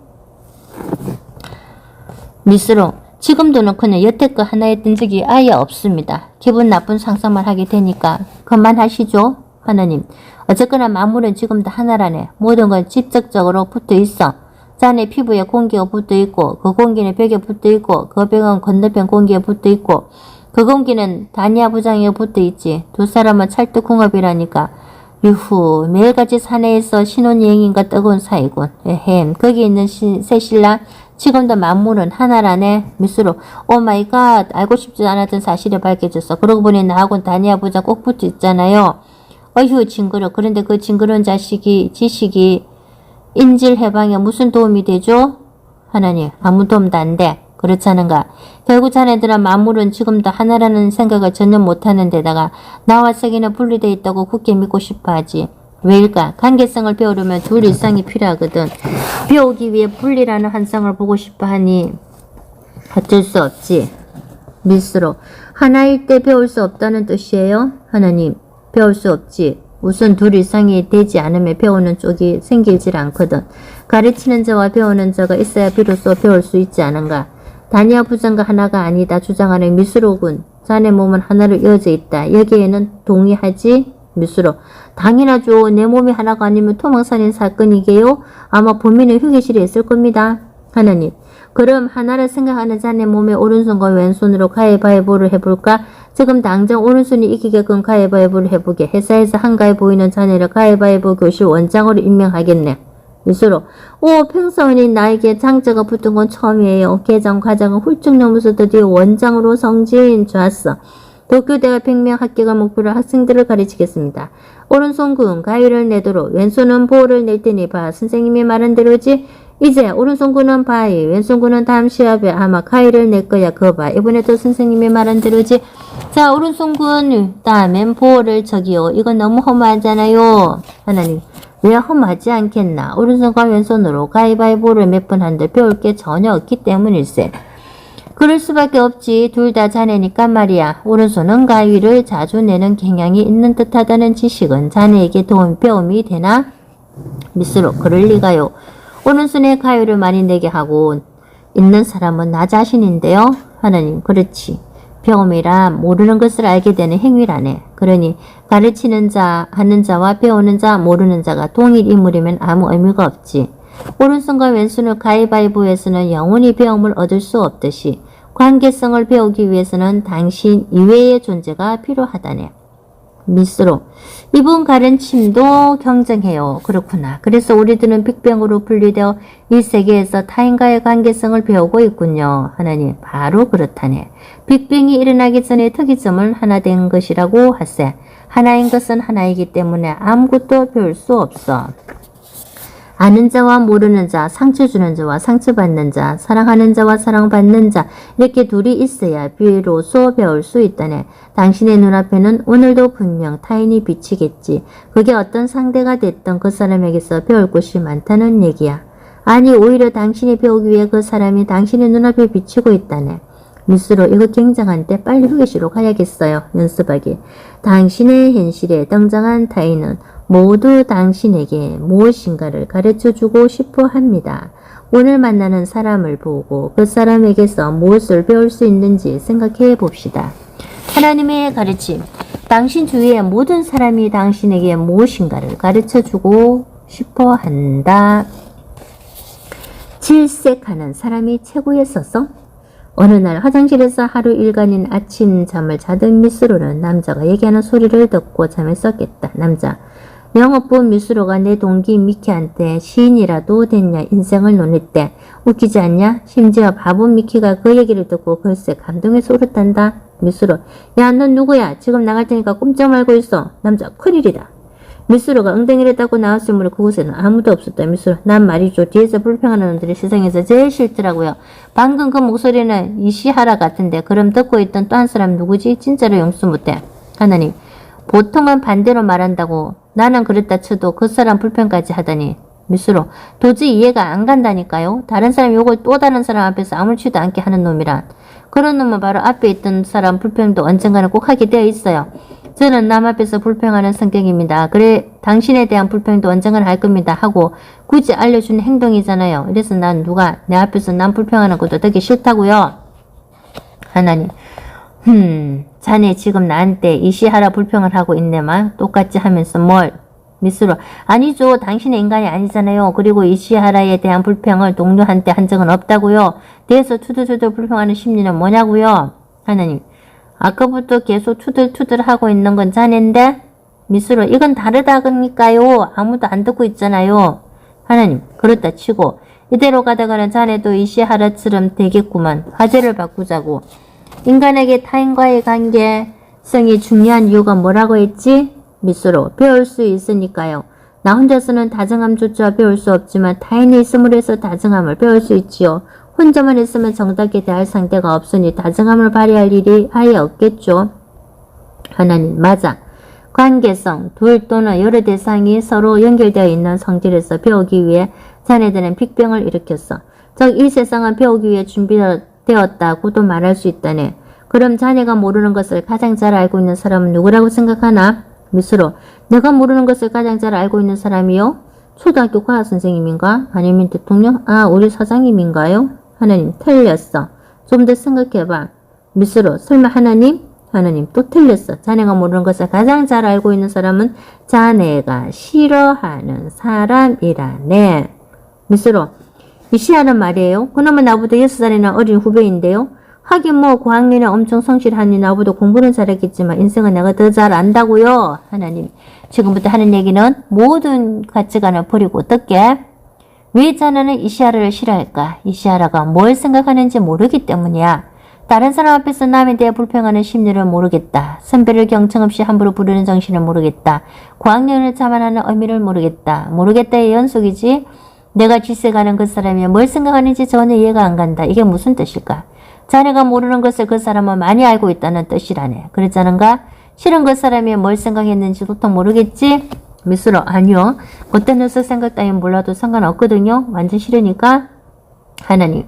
미스로 지금도는 그는 여태껏 하나였던 적이 아예 없습니다. 기분 나쁜 상상만 하게 되니까 그만하시죠. 하나님 어쨌거나 만물은 지금도 하나라네. 모든 건 직접적으로 붙어 있어. 자네 피부에 공기가 붙어 있고 그 공기는 벽에 붙어 있고 그 벽은 건너편 공기에 붙어 있고 그 공기는 다니아 부장에 붙어 있지. 두 사람은 찰떡궁합이라니까. 유후 매일같이 사내에서 신혼여행인가 뜨거운 사이군. 에헴 거기 있는 새 신랑 지금도 만물은 하나라네. 미스로 오마이갓 알고 싶지 않았던 사실이 밝혀졌어. 그러고 보니 나하고는 다니아 부장 꼭 붙어 있잖아요. 어휴 징그러. 그런데 그 징그러운 지식이 인질 해방에 무슨 도움이 되죠? 하나님 아무 도움도 안 돼. 그렇지 않은가? 결국 자네들은 만물은 지금도 하나라는 생각을 전혀 못하는 데다가 나와 세계는 분리되어 있다고 굳게 믿고 싶어하지. 왜일까? 관계성을 배우려면 둘 이상이 필요하거든. 배우기 위해 분리라는 환상을 보고 싶어하니 어쩔 수 없지. 미스로 하나일 때 배울 수 없다는 뜻이에요? 하나님 배울 수 없지. 우선 둘 이상이 되지 않으면 배우는 쪽이 생기질 않거든. 가르치는 자와 배우는 자가 있어야 비로소 배울 수 있지 않은가? 다니아 부장과 하나가 아니다 주장하는 미스로군. 자네 몸은 하나로 이어져 있다. 여기에는 동의하지? 미스로 당연하죠. 내 몸이 하나가 아니면 토막살인 사건이게요. 아마 범인은 휴게실에 있을 겁니다. 하나님 그럼 하나를 생각하는 자네 몸의 오른손과 왼손으로 가위바위보를 해볼까? 지금 당장 오른손이 이기게끔 가위바위보를 해보게. 회사에서 한가해 보이는 자네를 가위바위보 교실 원장으로 임명하겠네. 미스로 평소에 나에게 장자가 붙은 건 처음이에요. 개정 과정은 훌쩍 넘어서 드디어 원장으로 성진. 좋았어. 도쿄대가 100명 합격을 목표로 학생들을 가르치겠습니다. 오른손군 가위를 내도록 왼손은 보호를 낼 테니 봐. 선생님이 말한 대로지. 이제 오른손군은 바위 왼손군은 다음 시합에 아마 가위를 낼 거야. 그거 봐. 이번에도 선생님이 말한 대로지. 자 오른손군 다음엔 보호를 저기요. 이건 너무 허무하잖아요. 하나님 왜 험하지 않겠나. 오른손과 왼손으로 가위바위보를 몇 번 한들 배울 게 전혀 없기 때문일세. 그럴 수밖에 없지. 둘 다 자네니까 말이야. 오른손은 가위를 자주 내는 경향이 있는 듯하다는 지식은 자네에게 배움이 되나? 미스로 그럴 리가요. 오른손에 가위를 많이 내게 하고 있는 사람은 나 자신인데요. 하나님 그렇지. 배움이라 모르는 것을 알게 되는 행위라네. 그러니 가르치는 자, 하는 자와 배우는 자, 모르는 자가 동일 인물이면 아무 의미가 없지. 오른손과 왼손을 가위바위보에서는 영원히 배움을 얻을 수 없듯이 관계성을 배우기 위해서는 당신 이외의 존재가 필요하다네. 미스로 이분 가르침도 경쟁해요. 그렇구나. 그래서 우리들은 빅뱅으로 분리되어 이 세계에서 타인과의 관계성을 배우고 있군요. 하나님 바로 그렇다네. 빅뱅이 일어나기 전에 특이점을 하나 된 것이라고 하세. 하나인 것은 하나이기 때문에 아무것도 배울 수 없어. 아는 자와 모르는 자, 상처 주는 자와 상처받는 자, 사랑하는 자와 사랑받는 자 이렇게 둘이 있어야 비로소 배울 수 있다네. 당신의 눈앞에는 오늘도 분명 타인이 비치겠지. 그게 어떤 상대가 됐던 그 사람에게서 배울 것이 많다는 얘기야. 아니 오히려 당신이 배우기 위해 그 사람이 당신의 눈앞에 비치고 있다네. 미스로 이거 굉장한데 빨리 휴게실로 가야겠어요. 연습하기. 당신의 현실에 등장한 타인은 모두 당신에게 무엇인가를 가르쳐주고 싶어 합니다. 오늘 만나는 사람을 보고 그 사람에게서 무엇을 배울 수 있는지 생각해 봅시다. 하나님의 가르침. 당신 주위의 모든 사람이 당신에게 무엇인가를 가르쳐주고 싶어 한다. 질색하는 사람이 최고였었어? 어느 날 화장실에서 하루 일간인 아침 잠을 자던 미스로는 남자가 얘기하는 소리를 듣고 잠에 썩겠다. 남자. 영업부 미스로가 내 동기 미키한테 시인이라도 됐냐 인생을 논했대. 웃기지 않냐? 심지어 바보 미키가 그 얘기를 듣고 글쎄 감동해서 울었단다. 미스로. 야, 넌 누구야? 지금 나갈 테니까 꼼짝 말고 있어. 남자. 큰일이다. 미스로가 엉덩이를 닦고 나왔을 무렵 그곳에는 아무도 없었다. 미스로. 난 말이죠. 뒤에서 불평하는 놈들이 세상에서 제일 싫더라고요. 방금 그 목소리는 이시하라 같은데 그럼 듣고 있던 또 한 사람 누구지? 진짜로 용서 못해. 하나님. 보통은 반대로 말한다고 나는 그랬다 쳐도 그 사람 불평까지 하다니. 미스로. 도저히 이해가 안 간다니까요. 다른 사람 욕을 또 다른 사람 앞에서 아무렇지도 않게 하는 놈이란. 그런 놈은 바로 앞에 있던 사람 불평도 언젠가는 꼭 하게 되어 있어요. 저는 남 앞에서 불평하는 성격입니다. 그래 당신에 대한 불평도 언젠가는 할 겁니다 하고 굳이 알려주는 행동이잖아요. 그래서 난 누가 내 앞에서 남 불평하는 것도 되게 싫다고요. 하나님. 자네 지금 나한테 이시하라 불평을 하고 있네만 똑같이 하면서 뭘? 미스로. 아니죠. 당신은 인간이 아니잖아요. 그리고 이시하라에 대한 불평을 동료한테 한 적은 없다고요. 대해서 투덜투덜 불평하는 심리는 뭐냐고요. 하나님. 아까부터 계속 투덜투덜 하고 있는 건 자네인데? 미스로. 이건 다르다니까요. 아무도 안 듣고 있잖아요. 하나님. 그렇다 치고 이대로 가다가는 자네도 이시하라처럼 되겠구만. 화제를 바꾸자고. 인간에게 타인과의 관계성이 중요한 이유가 뭐라고 했지? 미스로. 배울 수 있으니까요. 나 혼자서는 다정함조차 배울 수 없지만 타인이 있음으로 해서 다정함을 배울 수 있지요. 혼자만 있으면 정답게 대할 상대가 없으니 다정함을 발휘할 일이 아예 없겠죠. 하나님. 맞아. 관계성, 둘 또는 여러 대상이 서로 연결되어 있는 성질에서 배우기 위해 자네들은 빅뱅을 일으켰어. 즉 이 세상은 배우기 위해 준비되었다고도 말할 수 있다네. 그럼 자네가 모르는 것을 가장 잘 알고 있는 사람은 누구라고 생각하나? 미스로. 내가 모르는 것을 가장 잘 알고 있는 사람이요? 초등학교 과학선생님인가? 아니면 대통령? 아, 우리 사장님인가요? 하나님. 틀렸어. 좀 더 생각해봐. 미스로. 설마 하나님? 하나님. 또 틀렸어. 자네가 모르는 것을 가장 잘 알고 있는 사람은 자네가 싫어하는 사람이라네. 미스로. 이시하는 말이에요. 그놈은 나보다 6살이나 어린 후배인데요. 하긴 뭐 고학년에 엄청 성실하니 나보다 공부는 잘했겠지만 인생은 내가 더 잘 안다고요. 하나님. 지금부터 하는 얘기는 모든 가치관을 버리고 어떻게? 왜 자네는 이시하라를 싫어할까? 이시하라가 뭘 생각하는지 모르기 때문이야. 다른 사람 앞에서 남에 대해 불평하는 심리를 모르겠다. 선배를 경청 없이 함부로 부르는 정신을 모르겠다. 고학년을 자만하는 의미를 모르겠다. 모르겠다의 연속이지. 내가 질색하는 그 사람이 뭘 생각하는지 전혀 이해가 안 간다. 이게 무슨 뜻일까? 자네가 모르는 것을 그 사람은 많이 알고 있다는 뜻이라네. 그렇지 않은가? 실은 그 사람이 뭘 생각했는지 도통 모르겠지? 미스로. 아니요. 어떤 녀석 생각 따윈 몰라도 상관없거든요. 완전 싫으니까. 하나님.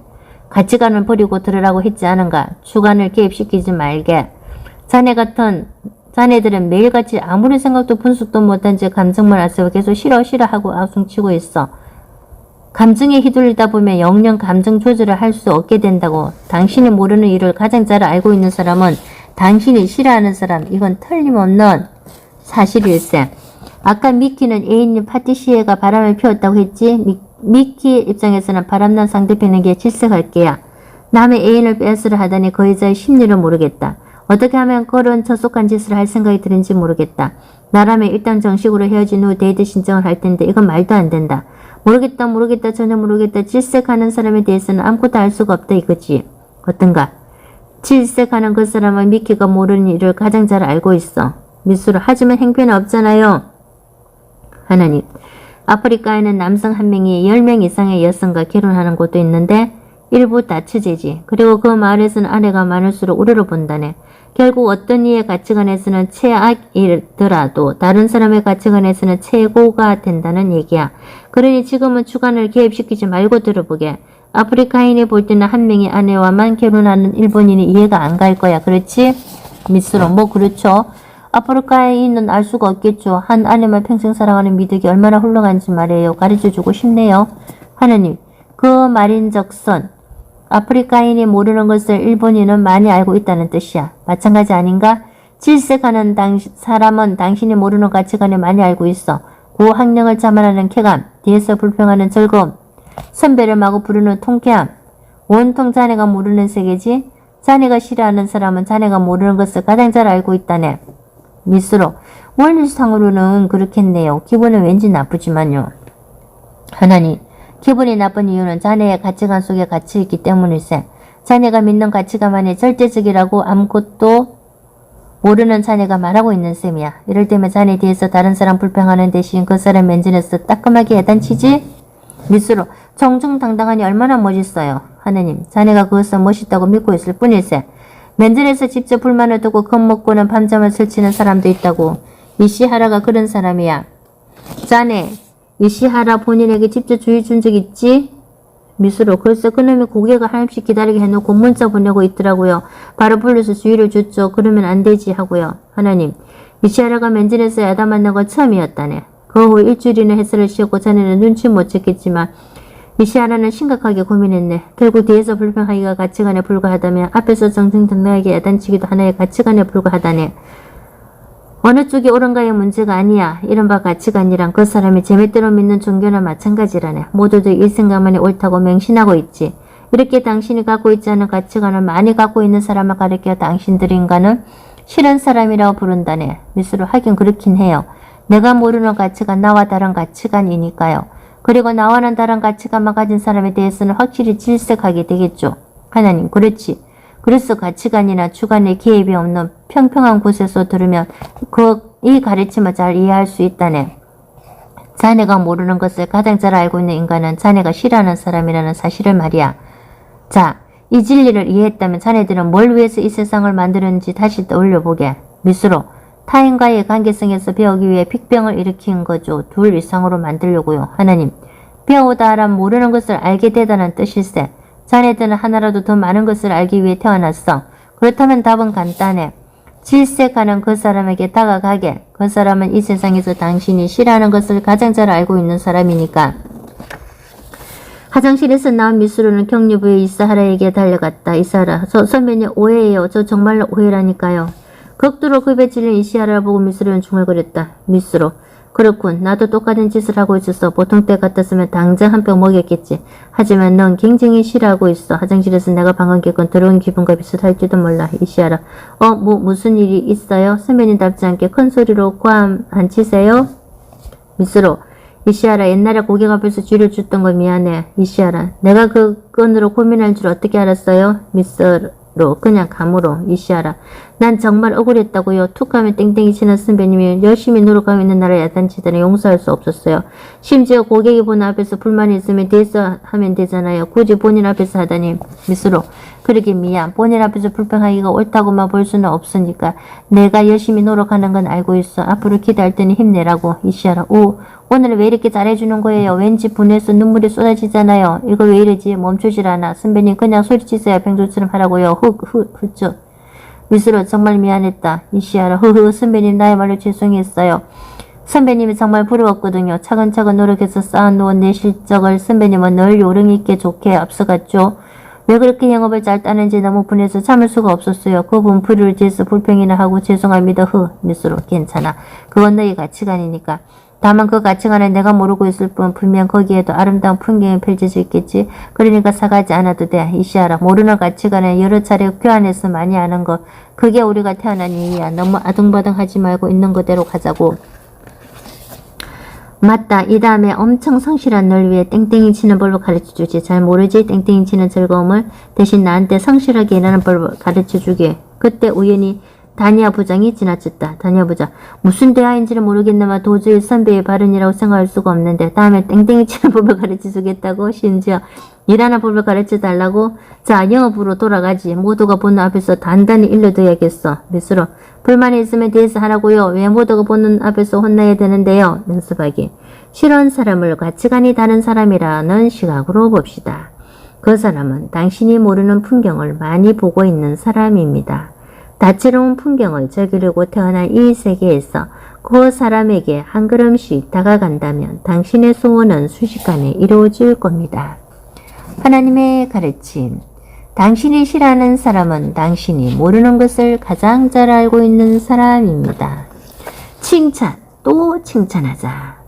가치관을 버리고 들으라고 했지 않은가? 주관을 개입시키지 말게. 자네들은 매일같이 아무리 생각도 분석도 못한 채 감정만 앞세워 계속 싫어 하고 아웅치고 있어. 감정에 휘둘리다 보면 영영 감정 조절을 할 수 없게 된다고. 당신이 모르는 일을 가장 잘 알고 있는 사람은 당신이 싫어하는 사람. 이건 틀림없는 사실일세. 아까 미키는 애인님 파티시에가 바람을 피웠다고 했지? 미키 입장에서는 바람난 상대편에게 질색할 게야. 남의 애인을 뺏으려 하다니 그 여자의 심리를 모르겠다. 어떻게 하면 그런 저속한 짓을 할 생각이 드는지 모르겠다. 나라면 일단 정식으로 헤어진 후 데이트 신청을 할 텐데 이건 말도 안 된다. 모르겠다 전혀 모르겠다. 질색하는 사람에 대해서는 아무것도 알 수가 없다 이거지. 어떤가? 질색하는 그 사람은 미키가 모르는 일을 가장 잘 알고 있어. 미스로. 하지만 행편은 없잖아요. 하나님. 아프리카에는 남성 한 명이 10명 이상의 여성과 결혼하는 곳도 있는데 일부 다처제지. 그리고 그 마을에서는 아내가 많을수록 우러러 본다네. 결국 어떤 이의 가치관에서는 최악이더라도 다른 사람의 가치관에서는 최고가 된다는 얘기야. 그러니 지금은 주관을 개입시키지 말고 들어보게. 아프리카인이 볼 때는 한 명의 아내와만 결혼하는 일본인이 이해가 안 갈 거야. 그렇지? 미스로. 뭐 그렇죠. 아프리카인은 알 수가 없겠죠. 한 아내만 평생 사랑하는 미덕이 얼마나 훌륭한지 말이에요. 가르쳐주고 싶네요. 하느님. 그 말인즉슨 아프리카인이 모르는 것을 일본인은 많이 알고 있다는 뜻이야. 마찬가지 아닌가? 질색하는 사람은 당신이 모르는 가치관을 많이 알고 있어. 고학령을 자만하는 쾌감, 뒤에서 불평하는 즐거움, 선배를 마구 부르는 통쾌함. 온통 자네가 모르는 세계지? 자네가 싫어하는 사람은 자네가 모르는 것을 가장 잘 알고 있다네. 미스로. 원리상으로는 그렇겠네요. 기분은 왠지 나쁘지만요. 하나님. 기분이 나쁜 이유는 자네의 가치관 속에 갇혀있기 때문일세. 자네가 믿는 가치관만이 절대적이라고 아무것도 모르는 자네가 말하고 있는 셈이야. 이럴 때면 자네 뒤에서 다른 사람 불평하는 대신 그 사람 맨전에서 따끔하게 야단치지? 미스로. 정중당당하니 얼마나 멋있어요. 하느님. 자네가 그것을 멋있다고 믿고 있을 뿐일세. 맨전에서 직접 불만을 두고 겁먹고는 밤잠을 설치는 사람도 있다고. 이시하라가 그런 사람이야. 자네. 이시하라 본인에게 직접 주의 준 적 있지? 미스로. 그래서 그놈이 고객을 한없이 기다리게 해놓고 문자 보내고 있더라고요. 바로 불러서 주의를 줬죠. 그러면 안 되지 하고요. 하나님. 이시하라가 맨진에서 야단 만난 건 처음이었다네. 그 후 일주일이나 햇살을 씌웠고 자네는 눈치 못 챘겠지만 이시하라는 심각하게 고민했네. 결국 뒤에서 불평하기가 가치관에 불과하다며 앞에서 정정당당하게 야단치기도 하나의 가치관에 불과하다네. 어느 쪽이 옳은가의 문제가 아니야. 이른바 가치관이란 그 사람이 제멋대로 믿는 종교나 마찬가지라네. 모두들 이 생각만이 옳다고 맹신하고 있지. 이렇게 당신이 갖고 있지 않은 가치관을 많이 갖고 있는 사람을 가리켜 당신들 인간은 싫은 사람이라고 부른다네. 미스로. 하긴 그렇긴 해요. 내가 모르는 가치관, 나와 다른 가치관이니까요. 그리고 나와는 다른 가치관만 가진 사람에 대해서는 확실히 질색하게 되겠죠. 하나님. 그렇지. 그래서 가치관이나 주관의 개입이 없는 평평한 곳에서 들으면 이 가르침을 잘 이해할 수 있다네. 자네가 모르는 것을 가장 잘 알고 있는 인간은 자네가 싫어하는 사람이라는 사실을 말이야. 자, 이 진리를 이해했다면 자네들은 뭘 위해서 이 세상을 만드는지 다시 떠올려보게. 미스로. 타인과의 관계성에서 배우기 위해 빅뱅을 일으킨 거죠. 둘 이상으로 만들려고요. 하나님. 배우다 하란 모르는 것을 알게 되다는 뜻일세. 자네들은 하나라도 더 많은 것을 알기 위해 태어났어. 그렇다면 답은 간단해. 질색하는 그 사람에게 다가가게. 그 사람은 이 세상에서 당신이 싫어하는 것을 가장 잘 알고 있는 사람이니까. 화장실에서 나온 미스로는 격리부의 이사하라에게 달려갔다. 이사하라. 선배님 오해예요. 저 정말로 오해라니까요. 극도로 급에 질린 이시하라를 보고 미스로는 중얼거렸다. 미스로. 그렇군. 나도 똑같은 짓을 하고 있었어. 보통 때 같았으면 당장 한 병 먹였겠지. 하지만 넌 굉장히 싫어하고 있어. 화장실에서 내가 방금 겪은 더러운 기분과 비슷할지도 몰라. 이시하라. 무슨 일이 있어요? 선배님답지 않게 큰 소리로 고함 안 치세요? 미스로. 이시하라. 옛날에 고객 앞에서 쥐를 줬던 거 미안해. 이시하라. 내가 그 건으로 고민할 줄 어떻게 알았어요? 미스로. 그냥 감으로. 이시하라. 난 정말 억울했다고요. 툭하면 땡땡이 치는 선배님이 열심히 노력하고 있는 나를 야단치다니 용서할 수 없었어요. 심지어 고객이 보는 앞에서 불만이 있으면 뒤에서 하면 되잖아요. 굳이 본인 앞에서 하다니. 미스로. 그러게 미안. 본인 앞에서 불평하기가 옳다고만 볼 수는 없으니까. 내가 열심히 노력하는 건 알고 있어. 앞으로 기대할 테니 힘내라고. 이시하라. 오늘 왜 이렇게 잘해주는 거예요? 왠지 분해서 눈물이 쏟아지잖아요. 이거 왜 이러지? 멈추질 않아. 선배님 그냥 소리치세요. 병조처럼 하라고요. 흑. 미스로. 정말 미안했다. 이시하라. 선배님 나야말로 죄송했어요. 선배님이 정말 부러웠거든요. 차근차근 노력해서 쌓아놓은 내 실적을 선배님은 늘 요령있게 좋게 앞서갔죠. 왜 그렇게 영업을 잘 따는지 너무 분해서 참을 수가 없었어요. 그 분풀이를 뒤에서 불평이나 하고 죄송합니다. 미스로. 괜찮아. 그건 너의 가치관이니까. 다만 그 가치관을 내가 모르고 있을 뿐 분명 거기에도 아름다운 풍경이 펼쳐져 있겠지. 그러니까 사가지 않아도 돼. 이시하라. 모르는 가치관을 여러 차례 교환해서 많이 아는 것. 그게 우리가 태어난 이유야. 너무 아둥바둥하지 말고 있는 그대로 가자고. 맞다. 이 다음에 엄청 성실한 널 위해 땡땡이 치는 법을 가르쳐주지. 잘 모르지? 땡땡이 치는 즐거움을. 대신 나한테 성실하게 일하는 법을 가르쳐주게. 그때 우연히 다니아 부장이 지나쳤다. 다니아 부장. 무슨 대화인지는 모르겠나마 도저히 선배의 발언이라고 생각할 수가 없는데 다음에 땡땡이 치는 법을 가르쳐주겠다고. 심지어 일하는 법을 가르쳐달라고. 자, 영업으로 돌아가지. 모두가 보는 앞에서 단단히 일러둬야겠어. 미스로. 불만이 있으면 뒤에서 하라고요. 왜 모두가 보는 앞에서 혼나야 되는데요. 연습하기. 싫어하는 사람을 가치관이 다른 사람이라는 시각으로 봅시다. 그 사람은 당신이 모르는 풍경을 많이 보고 있는 사람입니다. 다채로운 풍경을 즐기려고 태어난 이 세계에서 그 사람에게 한 걸음씩 다가간다면 당신의 소원은 순식간에 이루어질 겁니다. 하나님의 가르침. 당신이 싫어하는 사람은 당신이 모르는 것을 가장 잘 알고 있는 사람입니다. 칭찬, 또 칭찬하자.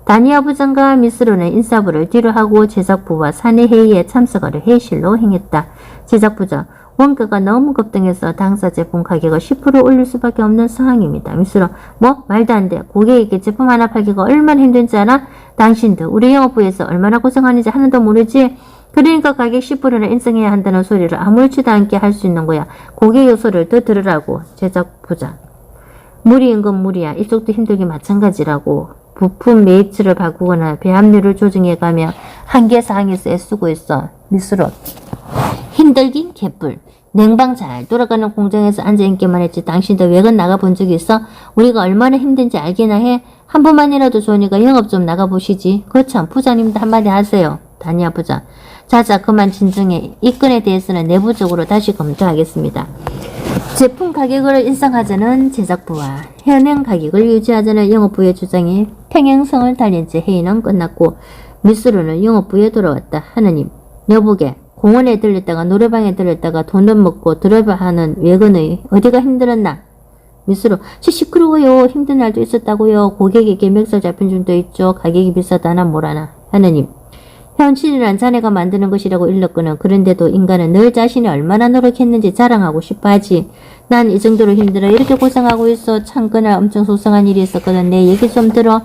다니아 부장과 미스로는 인사부를 뒤로하고 제작부와 사내회의에 참석하려 회의실로 행했다. 제작부장, 원가가 너무 급등해서 당사 제품 가격을 10% 올릴 수밖에 없는 상황입니다. 미스로, 뭐? 말도 안 돼. 고객에게 제품 하나 팔기가 얼마나 힘든지 알아? 당신도 우리 영업부에서 얼마나 고생하는지 하나도 모르지? 그러니까 가격 10%를 인상해야 한다는 소리를 아무렇지도 않게 할 수 있는 거야. 고객의 소리를 더 들으라고. 제작부장. 무리인 건 무리야. 이쪽도 힘들기 마찬가지라고. 부품 매입치를 바꾸거나 배합률을 조정해가며 한계 사항에서 애쓰고 있어. 미스로. 힘들긴 개뿔. 냉방 잘 돌아가는 공장에서 앉아있기만 했지 당신도 외근 나가본 적이 있어? 우리가 얼마나 힘든지 알기나 해? 한 번만이라도 좋으니까 영업 좀 나가보시지. 거참 부장님도 한마디 하세요. 다니아 부장. 자자 그만 진정해. 이 건에 대해서는 내부적으로 다시 검토하겠습니다. 제품 가격을 인상하자는 제작부와 현행 가격을 유지하자는 영업부의 주장에 평행성을 달린 채 회의는 끝났고 미스루는 영업부에 돌아왔다. 하느님, 여보게 공원에 들렸다가 노래방에 들렸다가 돈은 먹고 드라이브하는 외근의 어디가 힘들었나? 미스루, 시끄러워요. 힘든 날도 있었다고요. 고객에게 멱살 잡힌 줄도 있죠. 가격이 비싸다나 뭐라나. 하느님, 현실이란 자네가 만드는 것이라고 일렀거든. 그런데도 인간은 늘 자신이 얼마나 노력했는지 자랑하고 싶어하지. 난 이 정도로 힘들어. 이렇게 고생하고 있어. 참 그날 엄청 속상한 일이 있었거든. 내 얘기 좀 들어.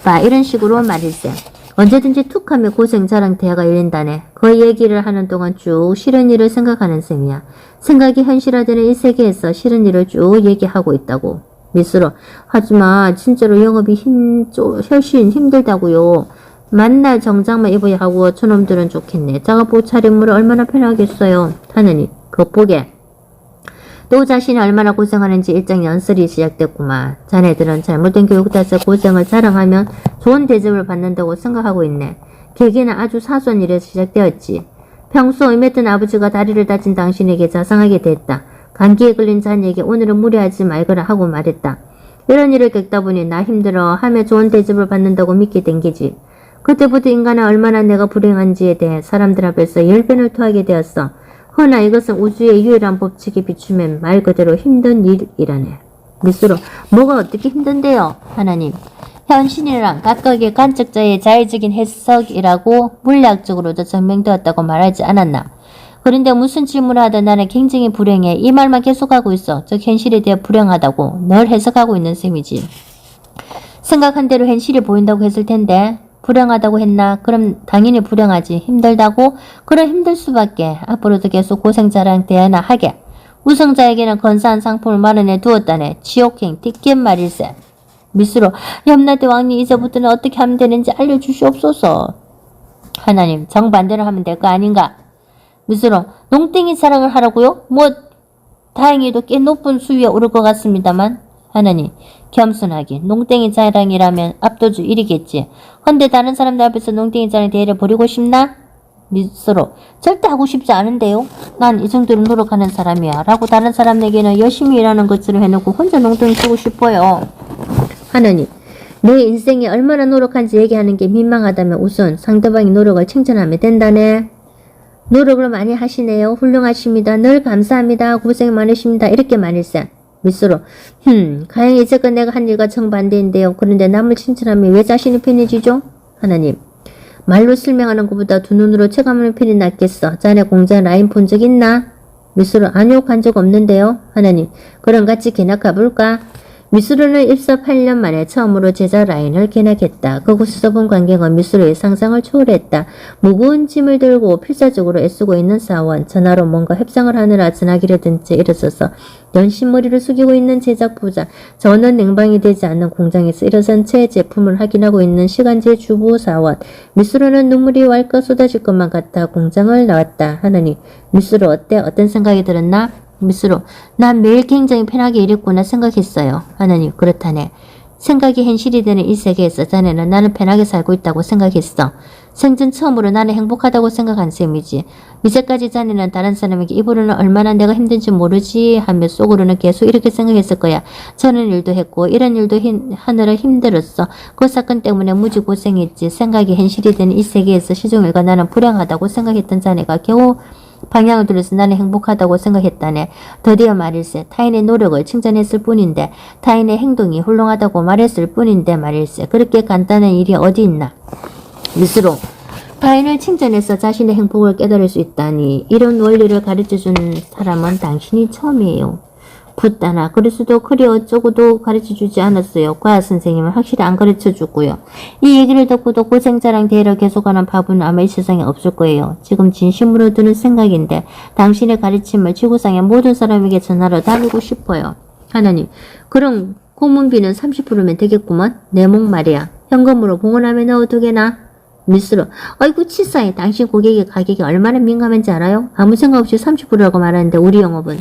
봐. 이런 식으로 말일세. 언제든지 툭 하면 고생 자랑 대화가 열린다네. 그 얘기를 하는 동안 쭉 싫은 일을 생각하는 셈이야. 생각이 현실화되는 이 세계에서 싫은 일을 쭉 얘기하고 있다고. 미스로, 하지마. 진짜로 영업이 훨씬 힘들다고요. 만날 정장만 입어야 하고 저놈들은 좋겠네. 작업복 차림으로 얼마나 편하겠어요. 하느니 겉보게 또 자신이 얼마나 고생하는지 일장 연설이 시작됐구만. 자네들은 잘못된 교육 탓에 고생을 자랑하면 좋은 대접을 받는다고 생각하고 있네. 계기는 아주 사소한 일에서 시작되었지. 평소 의했던 아버지가 다리를 다친 당신에게 자상하게 됐다. 감기에 걸린 자네에게 오늘은 무리하지 말거라 하고 말했다. 이런 일을 겪다 보니 나 힘들어 하며 좋은 대접을 받는다고 믿게 된 게지. 그때부터 인간은 얼마나 내가 불행한지에 대해 사람들 앞에서 10배를 토하게 되었어. 허나 이것은 우주의 유일한 법칙에 비추면 말 그대로 힘든 일이라네. 미스로, 뭐가 어떻게 힘든데요? 하나님, 현실이란 각각의 관측자의 자의적인 해석이라고 물리학적으로도 증명되었다고 말하지 않았나? 그런데 무슨 질문을 하든 나는 굉장히 불행해. 이 말만 계속하고 있어. 즉 현실에 대해 불행하다고 늘 해석하고 있는 셈이지. 생각한 대로 현실이 보인다고 했을 텐데 불행하다고 했나? 그럼 당연히 불행하지. 힘들다고? 그럼 힘들 수밖에. 앞으로도 계속 고생자랑 대하나 하게. 우승자에게는 건사한 상품을 마련해 두었다네. 지옥행 티켓 말일세. 미스로, 염라대 왕님 이제부터는 어떻게 하면 되는지 알려주시옵소서. 하나님, 정반대로 하면 될 거 아닌가? 미스로, 농땡이 자랑을 하라고요? 뭐 다행히도 꽤 높은 수위에 오를 것 같습니다만. 하나님, 겸손하게 농땡이 자랑이라면 압도적 1위겠지. 헌데 다른 사람들 앞에서 농땡이 자랑 대회를 벌이고 싶나? 미스로, 절대 하고 싶지 않은데요. 난 이 정도로 노력하는 사람이야. 라고 다른 사람에게는 열심히 일하는 것처럼 해놓고 혼자 농땡이 치고 싶어요. 하나님, 내 인생에 얼마나 노력한지 얘기하는 게 민망하다면 우선 상대방의 노력을 칭찬하면 된다네. 노력을 많이 하시네요. 훌륭하십니다. 늘 감사합니다. 고생 많으십니다. 이렇게 말일세. 미스로, 가령 이제껏 내가 한 일과 정반대인데요. 그런데 남을 칭찬하면 왜 자신이 편해지죠? 하나님, 말로 설명하는 것보다 두 눈으로 체감하는 편이 낫겠어. 자네 공장 라인 본 적 있나? 미스로, 아니요, 간 적 없는데요. 하나님, 그럼 같이 견학 가볼까? 미스루는 입사 8년 만에 처음으로 제작 라인을 견학했다. 그곳에서 본 광경은 미스루의 상상을 초월했다. 무거운 짐을 들고 필사적으로 애쓰고 있는 사원, 전화로 뭔가 협상을 하느라 전화기를 든 채 일어서서 연신머리를 숙이고 있는 제작부장, 전원 냉방이 되지 않는 공장에서 일어선 채 제품을 확인하고 있는 시간제 주부 사원. 미스루는 눈물이 왈까 쏟아질 것만 같아 공장을 나왔다. 하느니, 미스루 어때? 어떤 생각이 들었나? 미스로, 난 매일 굉장히 편하게 일했구나 생각했어요. 하나님, 그렇다네. 생각이 현실이 되는 이 세계에서 자네는 나는 편하게 살고 있다고 생각했어. 생전 처음으로 나는 행복하다고 생각한 셈이지. 이제까지 자네는 다른 사람에게 입으로는 얼마나 내가 힘든지 모르지 하며 속으로는 계속 이렇게 생각했을 거야. 저런 일도 했고 이런 일도 하느라 힘들었어. 그 사건 때문에 무지 고생했지. 생각이 현실이 되는 이 세계에서 시종일관 나는 불행하다고 생각했던 자네가 겨우 방향을 들여서 나는 행복하다고 생각했다네. 드디어 말일세. 타인의 노력을 칭찬했을 뿐인데 타인의 행동이 훌륭하다고 말했을 뿐인데 말일세. 그렇게 간단한 일이 어디 있나. 미스로 타인을 칭찬해서 자신의 행복을 깨달을 수 있다니 이런 원리를 가르쳐준 사람은 당신이 처음이에요. 붓다나 그리스도 그리 어쩌고도 가르쳐주지 않았어요. 과학 선생님은 확실히 안 가르쳐주고요. 이 얘기를 듣고도 고생자랑 대화를 계속하는 바보는 아마 이 세상에 없을 거예요. 지금 진심으로 드는 생각인데 당신의 가르침을 지구상의 모든 사람에게 전하러 다니고 싶어요. 하나님, 그럼 고문비는 30%면 되겠구먼. 내 목 말이야. 현금으로 봉헌함에 넣어두게나. 미스로 아이고 치사해. 당신 고객의 가격이 얼마나 민감한지 알아요? 아무 생각 없이 30%라고 말하는데 우리 영업은.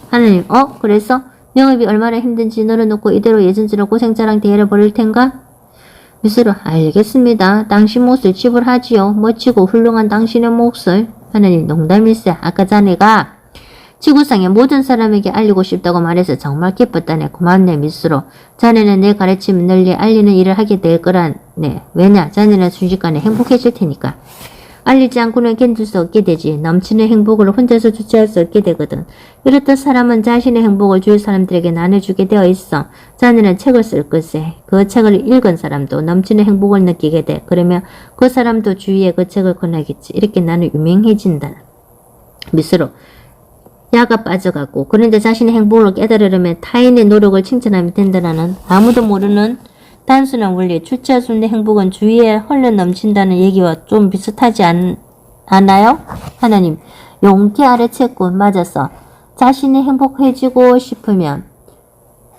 하나님, 그래서 영업이 얼마나 힘든지 늘어놓고 이대로 예전처럼 고생자랑 대회를 벌일 텐가? 미스로 알겠습니다. 당신 몫을 지불하지요. 멋지고 훌륭한 당신의 몫을. 하나님, 농담일세. 아까 자네가 지구상의 모든 사람에게 알리고 싶다고 말해서 정말 기뻤다네. 고맙네 미스로. 자네는 내 가르침을 널리 알리는 일을 하게 될 거라네. 왜냐? 자네는 순식간에 행복해질 테니까. 알리지 않고는 견딜 수 없게 되지. 넘치는 행복을 혼자서 주체할 수 없게 되거든. 이렇듯 사람은 자신의 행복을 주위 사람들에게 나눠주게 되어 있어. 자네는 책을 쓸 것에 그 책을 읽은 사람도 넘치는 행복을 느끼게 돼. 그러면 그 사람도 주위에 그 책을 권하겠지. 이렇게 나는 유명해진다. 미스로 야가 빠져가고 그런데 자신의 행복을 깨달으려면 타인의 노력을 칭찬하면 된다는 아무도 모르는 단순한 원리, 주체할 수 있는 행복은 주위에 흘러 넘친다는 얘기와 좀 비슷하지 않아요? 하나님, 용기 아래채고 맞아서 자신이 행복해지고 싶으면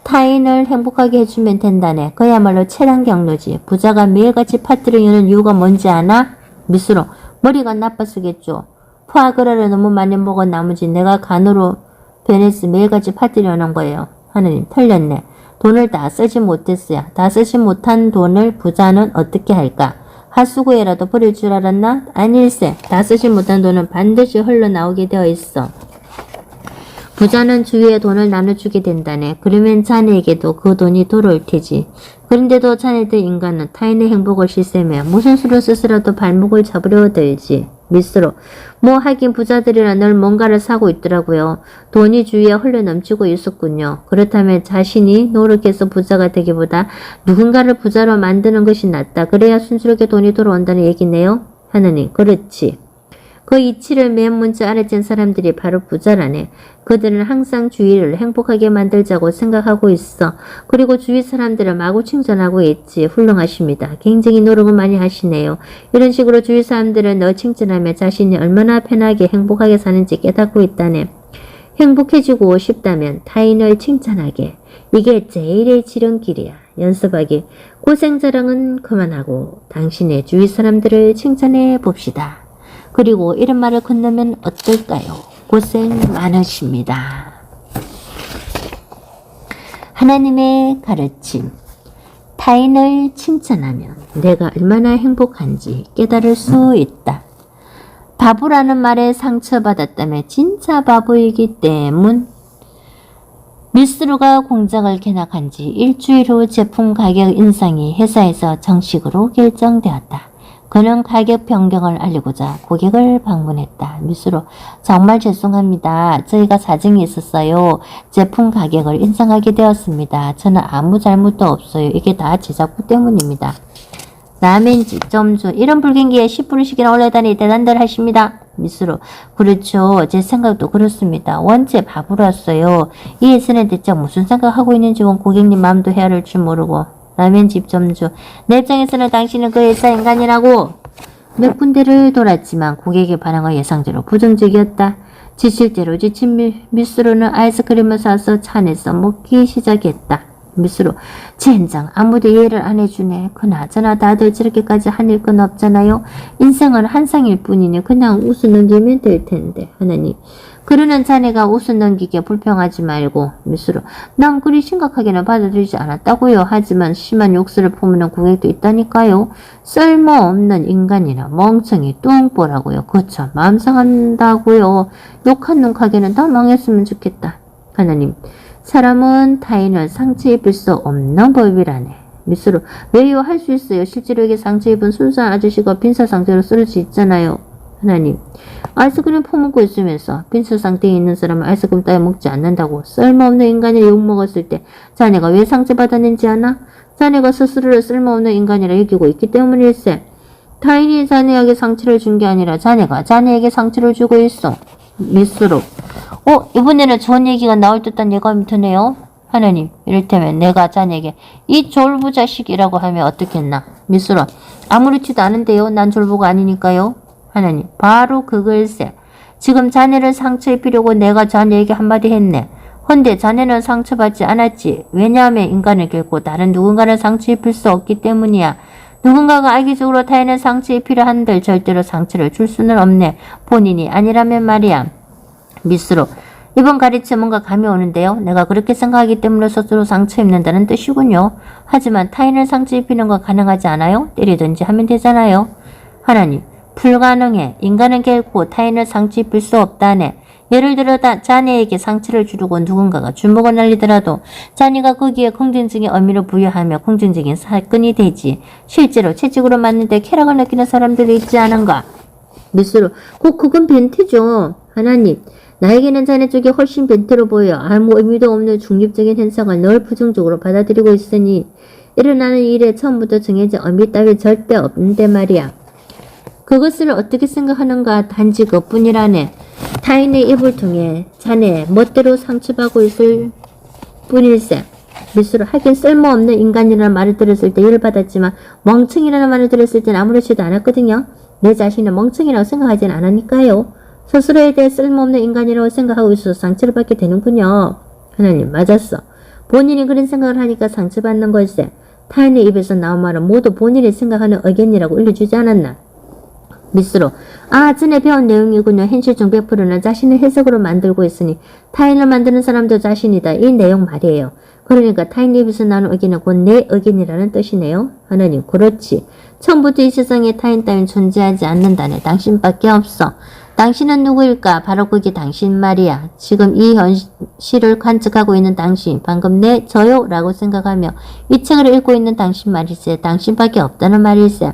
타인을 행복하게 해주면 된다네. 그야말로 최단 경로지. 부자가 매일같이 파티를 여는 이유가 뭔지 아나? 미스로 머리가 나빴겠죠. 푸아그라를 너무 많이 먹은 나머지 내가 간으로 변해서 매일같이 파티를 여는 거예요. 하나님, 틀렸네. 돈을 다 쓰지 못했어요. 다 쓰지 못한 돈을 부자는 어떻게 할까? 하수구에라도 버릴 줄 알았나? 아닐세. 다 쓰지 못한 돈은 반드시 흘러나오게 되어 있어. 부자는 주위에 돈을 나눠주게 된다네. 그러면 자네에게도 그 돈이 돌아올 테지. 그런데도 자네들 인간은 타인의 행복을 실세며 무슨 수를 써서라도 발목을 잡으려 들지. 미스로 하긴 부자들이라 늘 뭔가를 사고 있더라고요. 돈이 주위에 흘러 넘치고 있었군요. 그렇다면 자신이 노력해서 부자가 되기보다 누군가를 부자로 만드는 것이 낫다. 그래야 순수하게 돈이 돌아온다는 얘기네요. 하나님, 그렇지. 그 이치를 맨 먼저 알아챈 사람들이 바로 부자라네. 그들은 항상 주위를 행복하게 만들자고 생각하고 있어. 그리고 주위 사람들을 마구 칭찬하고 있지. 훌륭하십니다. 굉장히 노력을 많이 하시네요. 이런 식으로 주위 사람들을 너 칭찬하며 자신이 얼마나 편하게 행복하게 사는지 깨닫고 있다네. 행복해지고 싶다면 타인을 칭찬하게. 이게 제일의 지름길이야. 연습하기. 고생자랑은 그만하고 당신의 주위 사람들을 칭찬해 봅시다. 그리고 이런 말을 건너면 어떨까요? 고생 많으십니다. 하나님의 가르침. 타인을 칭찬하면 내가 얼마나 행복한지 깨달을 수 있다. 바보라는 말에 상처받았다며 진짜 바보이기 때문. 미스루가 공장을 개락한 지 일주일 후 제품 가격 인상이 회사에서 정식으로 결정되었다. 그는 가격 변경을 알리고자 고객을 방문했다. 미스로 정말 죄송합니다. 저희가 사정이 있었어요. 제품 가격을 인상하게 되었습니다. 저는 아무 잘못도 없어요. 이게 다 제작부 때문입니다. 라멘집 점주 이런 불경기에 10%씩이나 올려다니 대단들 하십니다. 미스로 그렇죠. 제 생각도 그렇습니다. 원체 바보랐어요. 이 회사는 대체 무슨 생각하고 있는지 고객님 마음도 헤아릴 줄 모르고. 라면집 점주 내 입장에서는 당신은 그 회사 인간이라고. 몇 군데를 돌았지만 고객의 반응은 예상대로 부정적이었다. 지칠 대로 지친 미스로는 아이스크림을 사서 차 안에서 먹기 시작했다. 미스로 젠장 아무도 이해를 안 해주네. 그나저나 다들 저렇게까지 한일 건 없잖아요. 인생은 한 상일 뿐이니 그냥 웃어 넘기면 될 텐데. 하나님 그러는 자네가 웃음 넘기게 불평하지 말고 밑으로 난 그리 심각하게는 받아들이지 않았다고요. 하지만 심한 욕설을 품는 고객도 있다니까요. 쓸모없는 인간이나 멍청이 뚱보라고요. 그쵸 마음 상한다고요. 욕한 눈 가게는 다 망했으면 좋겠다. 하나님 사람은 타인을 상처 입을 수 없는 법이라네. 밑으로 왜요? 할 수 있어요. 실제로 이게 상처 입은 순수한 아저씨가 빈사 상태로 쓰러져 있잖아요. 하나님 아이스크림 퍼먹고 있으면서 빈사 상태에 있는 사람은 아이스크림 따위 먹지 않는다고 쓸모없는 인간이 욕먹었을 때 자네가 왜 상처받았는지 아나? 자네가 스스로를 쓸모없는 인간이라 여기고 있기 때문일세. 타인이 자네에게 상처를 준 게 아니라 자네가 자네에게 상처를 주고 있어. 밑으로 이번에는 좋은 얘기가 나올 듯한 예감이 드네요. 하나님 이를테면 내가 자네에게 이 졸부 자식이라고 하면 어떻겠나? 밑으로 아무렇지도 않은데요. 난 졸부가 아니니까요. 하나님 바로 그걸세. 지금 자네를 상처 입히려고 내가 자네에게 한마디 했네. 헌데 자네는 상처받지 않았지. 왜냐하면 인간을 결코 다른 누군가를 상처 입힐 수 없기 때문이야. 누군가가 악의적으로 타인을 상처 입히려 한들 절대로 상처를 줄 수는 없네. 본인이 아니라면 말이야. 밑으로 이번 가르쳐 뭔가 감이 오는데요. 내가 그렇게 생각하기 때문에 스스로 상처 입는다는 뜻이군요. 하지만 타인을 상처 입히는 건 가능하지 않아요? 때리든지 하면 되잖아요. 하나님 불가능해. 인간은 결코 타인을 상처 입힐 수 없다네. 예를 들어 자네에게 상처를 주려고 누군가가 주먹을 날리더라도 자네가 거기에 긍정적인 의미를 부여하며 긍정적인 사건이 되지. 실제로 채찍으로 맞는데 쾌락을 느끼는 사람들이 있지 않은가? 밑으로 그건 변태죠. 하나님 나에게는 자네 쪽이 훨씬 변태로 보여. 아무 의미도 없는 중립적인 현상을 늘 부정적으로 받아들이고 있으니 일어나는 일에 처음부터 정해진 의미 따위 절대 없는데 말이야. 그것을 어떻게 생각하는가 단지 그뿐이라네. 타인의 입을 통해 자네 멋대로 상처받고 있을 뿐일세. 밑으로 하긴 쓸모없는 인간이라는 말을 들었을 때 열받았지만 멍청이라는 말을 들었을 때는 아무렇지도 않았거든요. 내 자신을 멍청이라고 생각하진 않으니까요. 스스로에 대해 쓸모없는 인간이라고 생각하고 있어서 상처를 받게 되는군요. 하나님 맞았어. 본인이 그런 생각을 하니까 상처받는 걸세. 타인의 입에서 나온 말은 모두 본인이 생각하는 의견이라고 알려주지 않았나? 밑으로 전에 배운 내용이군요. 현실 중 100%는 자신의 해석으로 만들고 있으니 타인을 만드는 사람도 자신이다. 이 내용 말이에요. 그러니까 타인 입에서 나오는 의견은 곧 내 의견이라는 뜻이네요. 하나님 그렇지. 처음부터 이 세상에 타인 따윈 존재하지 않는다네. 당신밖에 없어. 당신은 누구일까? 바로 그게 당신 말이야. 지금 이 현실을 관측하고 있는 당신, 방금 내 저요 라고 생각하며 이 책을 읽고 있는 당신 말일세. 당신밖에 없다는 말일세.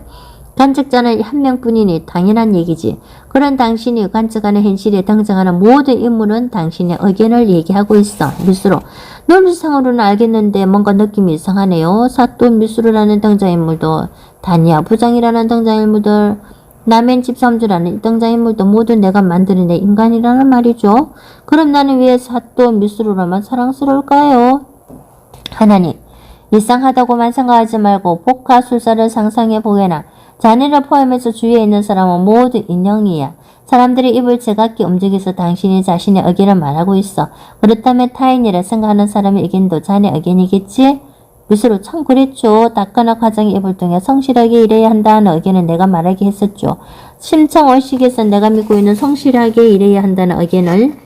관측자는 한 명뿐이니 당연한 얘기지. 그런 당신이 관측하는 현실에 등장하는 모든 인물은 당신의 의견을 얘기하고 있어. 밑으로 논리상으로는 알겠는데 뭔가 느낌이 이상하네요. 사또 미수루라는 등장인물도 다니아 부장이라는 등장인물들 남의 집삼주라는 등장인물도 모두 내가 만드는 인간이라는 말이죠. 그럼 나는 왜 사또 미수루라만 사랑스러울까요? 하나님 이상하다고만 생각하지 말고 복화술사를 상상해 보게나. 자네를 포함해서 주위에 있는 사람은 모두 인형이야. 사람들이 입을 제각기 움직여서 당신이 자신의 의견을 말하고 있어. 그렇다면 타인이라 생각하는 사람의 의견도 자네 의견이겠지? 밑으로 참 그랬죠. 닦거나 과장의 입을 통해 성실하게 일해야 한다는 의견을 내가 말하게 했었죠. 심청의식에서 내가 믿고 있는 성실하게 일해야 한다는 의견을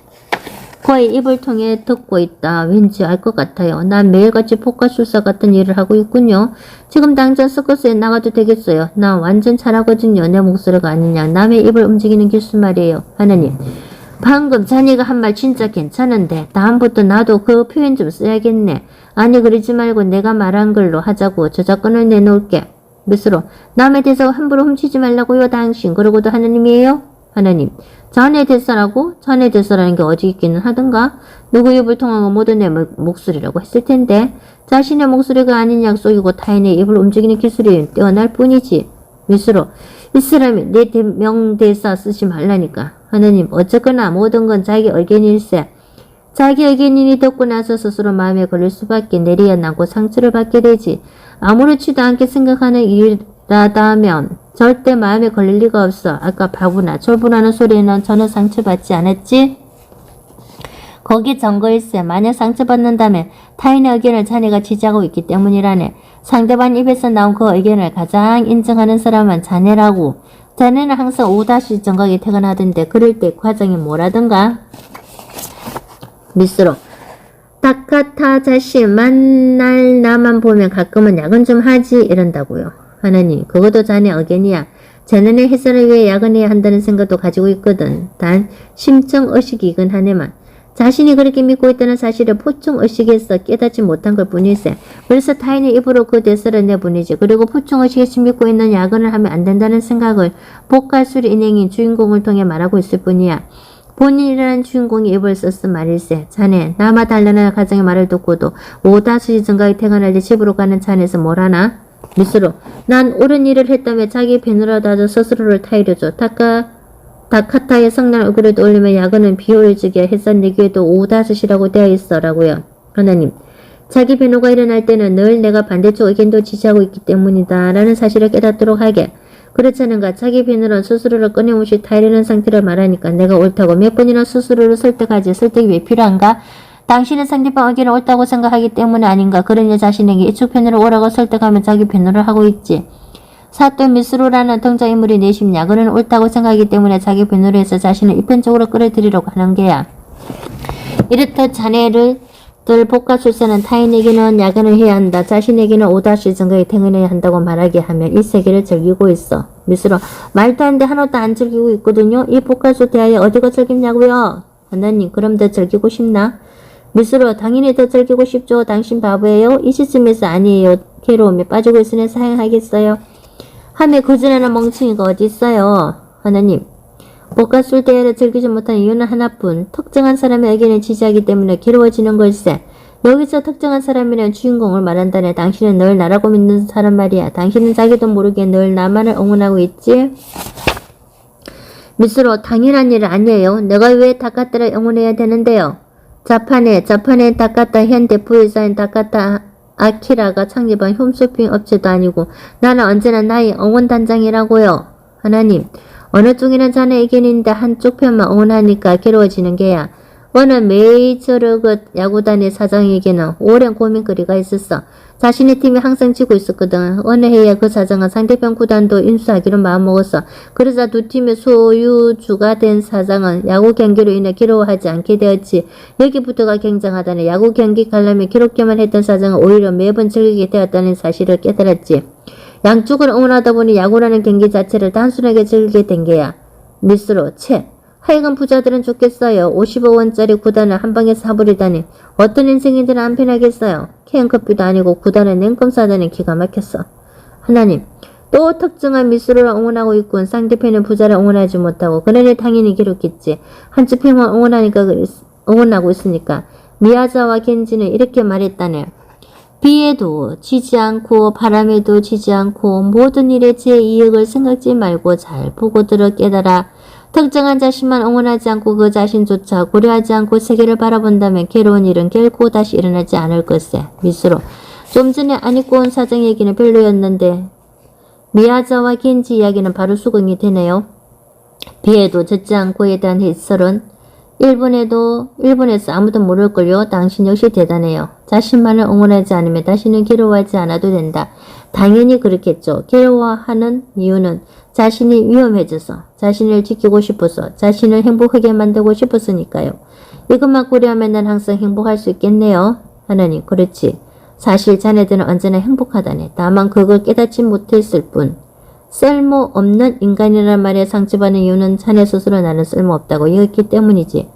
그의 입을 통해 듣고 있다. 왠지 알 것 같아요. 난 매일같이 포카술사 같은 일을 하고 있군요. 지금 당장 서커스에 나가도 되겠어요. 나 완전 잘하거든요. 내 목소리가 아니냐. 남의 입을 움직이는 기술 말이에요. 하나님 방금 자네가 한 말 진짜 괜찮은데 다음부터 나도 그 표현 좀 써야겠네. 아니 그러지 말고 내가 말한 걸로 하자고. 저작권을 내놓을게. 밑으로 남의 대사 함부로 훔치지 말라고요. 당신 그러고도 하나님이에요? 하나님 자네 대사라고? 자네 대사라는 게 어디 있기는 하던가? 누구 입을 통한 건 모두 내 목소리라고 했을 텐데 자신의 목소리가 아닌 약속이고 타인의 입을 움직이는 기술이 뛰어날 뿐이지. 밑으로 이 사람이 내 명대사 쓰지 말라니까. 하나님 어쨌거나 모든 건 자기 의견일세. 자기 의견이니 듣고 나서 스스로 마음에 걸릴 수밖에 내려야 나고 상처를 받게 되지. 아무렇지도 않게 생각하는 일이라다면 절대 마음에 걸릴 리가 없어. 아까 바구나 졸부라는 소리는 전혀 상처받지 않았지? 거기 증거일세. 만약 상처받는다면 타인의 의견을 자네가 지지하고 있기 때문이라네. 상대방 입에서 나온 그 의견을 가장 인정하는 사람은 자네라고. 자네는 항상 오후 5시 정각에 퇴근하던데 그럴 때 과장이 뭐라던가? 밑으로 다카타 자신 만날 나만 보면 가끔은 야근 좀 하지 이런다고요. 하나님 그것도 자네 의견이야. 자네의 해설을 위해 야근해야 한다는 생각도 가지고 있거든. 단 심정의식이긴 하네만 자신이 그렇게 믿고 있다는 사실을 포충의식에서 깨닫지 못한 것 뿐일세. 그래서 타인의 입으로 그 대사를 내보내지. 그리고 포충의식에서 믿고 있는 야근을 하면 안 된다는 생각을 복가수리 인행인 주인공을 통해 말하고 있을 뿐이야. 본인이라는 주인공이 입을 썼은 말일세. 자네 나마 달라는 가정의 말을 듣고도 오다수시 증가에 퇴근할 때 집으로 가는 차 안에서 뭘 하나? 밑으로 난 옳은 일을 했다며 자기 배누라도 하자 스스로를 타이려줘. 다카타의 성난 얼굴을 떠올리며 야근은 비효율적이야. 햇살 내기에도 오다섯이라고 되어 있어 라고요. 하나님 자기 변호가 일어날 때는 늘 내가 반대쪽 의견도 지지하고 있기 때문이다 라는 사실을 깨닫도록 하게. 그렇지 않은가? 자기 변호는 스스로를 끊임없이 타이르는 상태를 말하니까 내가 옳다고 몇 번이나 스스로를 설득하지. 설득이 왜 필요한가? 당신은 상대방 의견을 옳다고 생각하기 때문에 아닌가? 그러니 자신에게 이쪽 편으로 오라고 설득하면 자기 변호를 하고 있지. 사또 미스로라는 등장인물이 내심 야근은 옳다고 생각하기 때문에 자기 변호를 해서 자신을 이편적으로 끌어들이려고 하는 게야. 이렇듯 자네를 복가출세는 타인에게는 야근을 해야 한다. 자신에게는 오다시 증거에 퇴근해야 한다고 말하게 하면 이 세계를 즐기고 있어. 미스로 말도 안 돼 하나도 안 즐기고 있거든요. 이 복가출 대하에 어디가 즐깁냐고요. 하나님 그럼 더 즐기고 싶나? 미스로 당연히 더 즐기고 싶죠. 당신 바보예요? 이 시점에서 아니에요. 괴로움에 빠지고 있으니 사양하겠어요. 하며 그전에는 멍청이가 어디 있어요. 하나님 복가술 대회를 즐기지 못한 이유는 하나뿐. 특정한 사람의 의견을 지지하기 때문에 괴로워지는 걸세. 여기서 특정한 사람이란 주인공을 말한다네. 당신은 늘 나라고 믿는 사람 말이야. 당신은 자기도 모르게 늘 나만을 응원하고 있지. 밑으로 당연한 일은 아니에요. 내가 왜 다카타를 응원해야 되는데요. 자판의 다카타 현 대표이사인 다카타 아키라가 창립한 홈쇼핑 업체도 아니고 나는 언제나 나의 응원단장이라고요. 하나님 어느 쪽이나 자네 의견인데 한쪽 편만 응원하니까 괴로워지는 게야. 어느 메이저리그 야구단의 사장에게는 오랜 고민거리가 있었어. 자신의 팀이 항상 지고 있었거든. 어느 해에 그 사장은 상대편 구단도 인수하기로 마음먹었어. 그러자 두 팀의 소유주가 된 사장은 야구 경기로 인해 괴로워하지 않게 되었지. 여기부터가 굉장하다네. 야구 경기 관람에 괴롭게만 했던 사장은 오히려 매번 즐기게 되었다는 사실을 깨달았지. 양쪽을 응원하다 보니 야구라는 경기 자체를 단순하게 즐기게 된 게야. 미스로 하여간 부자들은 좋겠어요. 55원짜리 구단을 한 방에 사버리다니. 어떤 인생인들은 안 편하겠어요. 캔커피도 아니고 구단을 냉큼 사다니 기가 막혔어. 하나님 또 특정한 미스로를 응원하고 있군. 상대편은 부자를 응원하지 못하고 그러니 당연히 괴롭겠지. 한쪽 편만 응원하고 있으니까. 미야자와 겐지는 이렇게 말했다네. 비에도 지지 않고 바람에도 지지 않고 모든 일에 제 이익을 생각지 말고 잘 보고 들어 깨달아. 특정한 자신만 응원하지 않고 그 자신조차 고려하지 않고 세계를 바라본다면 괴로운 일은 결코 다시 일어나지 않을 것세. 미스로 좀 전에 안 입고 온 사정 얘기는 별로였는데 미야자와 겐지 이야기는 바로 수긍이 되네요. 비에도 젖지 않고에 대한 해설은 일본에서 아무도 모를걸요. 당신 역시 대단해요. 자신만을 응원하지 않으면 다시는 괴로워하지 않아도 된다. 당연히 그렇겠죠. 괴로워하는 이유는 자신이 위험해져서, 자신을 지키고 싶어서, 자신을 행복하게 만들고 싶었으니까요. 이것만 고려하면 난 항상 행복할 수 있겠네요. 하나님, 그렇지. 사실 자네들은 언제나 행복하다네. 다만 그걸 깨닫지 못했을 뿐. 쓸모없는 인간이라는 말에 상처받는 이유는 자네 스스로 나는 쓸모없다고 여겼기 때문이지.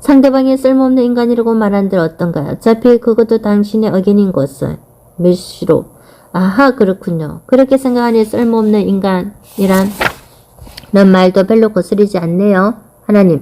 상대방이 쓸모없는 인간이라고 말한들 어떤가요? 어차피 그것도 당신의 의견인 것을. 밀시로. 아하 그렇군요. 그렇게 생각하니 쓸모없는 인간이란 말도 별로 거스리지 않네요. 하나님.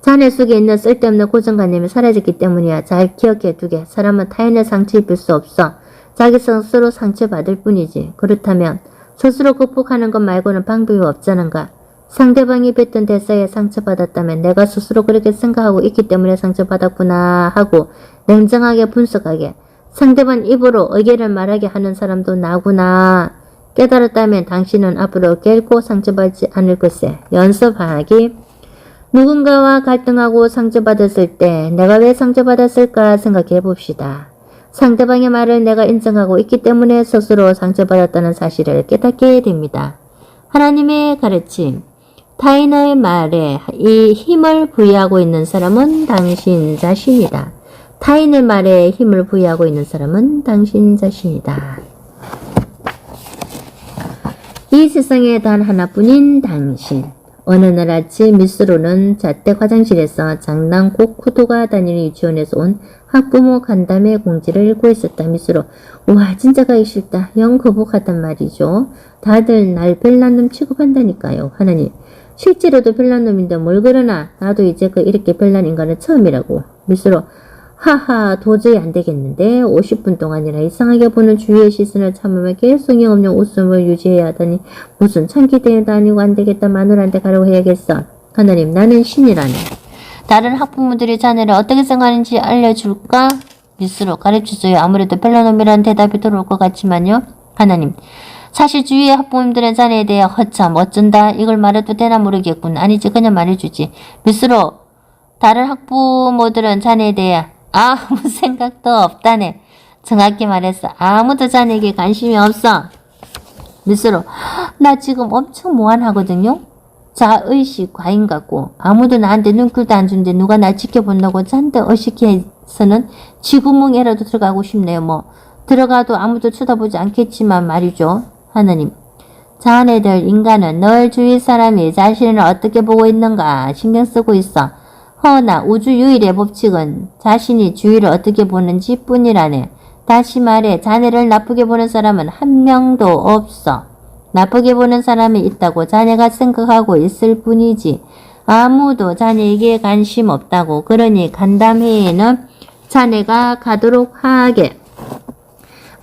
자네 속에 있는 쓸데없는 고정관념이 사라졌기 때문이야. 잘 기억해 두게. 사람은 타인의 상처 입을 수 없어. 자기 스스로 상처받을 뿐이지. 그렇다면 스스로 극복하는 것 말고는 방법이 없자는가. 상대방이 뱉은 대사에 상처받았다면 내가 스스로 그렇게 생각하고 있기 때문에 상처받았구나 하고 냉정하게 분석하게. 상대방 입으로 의견을 말하게 하는 사람도 나구나. 깨달았다면 당신은 앞으로 결코 상처받지 않을 것에. 연습하기. 누군가와 갈등하고 상처받았을 때 내가 왜 상처받았을까 생각해 봅시다. 상대방의 말을 내가 인정하고 있기 때문에 스스로 상처받았다는 사실을 깨닫게 됩니다. 하나님의 가르침. 타인의 말에 이 힘을 부여하고 있는 사람은 당신 자신이다. 타인의 말에 힘을 부여하고 있는 사람은 당신 자신이다. 이 세상에 단 하나뿐인 당신. 어느 날 아침 미스로는 자택 화장실에서 장난 고쿠도가 다니는 유치원에서 온 학부모 간담회 공지를 읽고 있었다. 미스로. 와 진짜 가기 싫다. 영 거북하단 말이죠. 다들 날 별난 놈 취급한다니까요. 하나님. 실제로도 별난 놈인데 뭘 그러나 나도 이제 이렇게 별난 인간은 처음이라고. 미스로. 하하 도저히 안 되겠는데 50분 동안이나 이상하게 보는 주위의 시선을 참으며 개성이 없는 웃음을 유지해야 하다니 무슨 참기대회도 아니고 안 되겠다. 마누라한테 가라고 해야겠어. 하나님 나는 신이라네. 다른 학부모들이 자네를 어떻게 생각하는지 알려줄까? 미스로 가르쳐줘요. 아무래도 별로놈이라는 대답이 들어올 것 같지만요. 하나님 사실 주위의 학부모님들은 자네에 대해 허참 어쩐다 이걸 말해도 되나 모르겠군. 아니지 그냥 말해주지. 미스로 다른 학부모들은 자네에 대해 아무 생각도 없다네. 정확히 말해서 아무도 자네에게 관심이 없어. 미스로 나 지금 엄청 모안하거든요. 자의식 과잉 같고 아무도 나한테 눈길도 안 주는데 누가 날 지켜본다고 잔뜩 의식해서는 쥐구멍에라도 들어가고 싶네요. 뭐 들어가도 아무도 쳐다보지 않겠지만 말이죠. 하나님 자네들 인간은 널 주위 사람이 자신을 어떻게 보고 있는가 신경 쓰고 있어. 허나 우주 유일의 법칙은 자신이 주위를 어떻게 보는지 뿐이라네. 다시 말해 자네를 나쁘게 보는 사람은 한 명도 없어. 나쁘게 보는 사람이 있다고 자네가 생각하고 있을 뿐이지 아무도 자네에게 관심 없다고. 그러니 간담회에는 자네가 가도록 하게.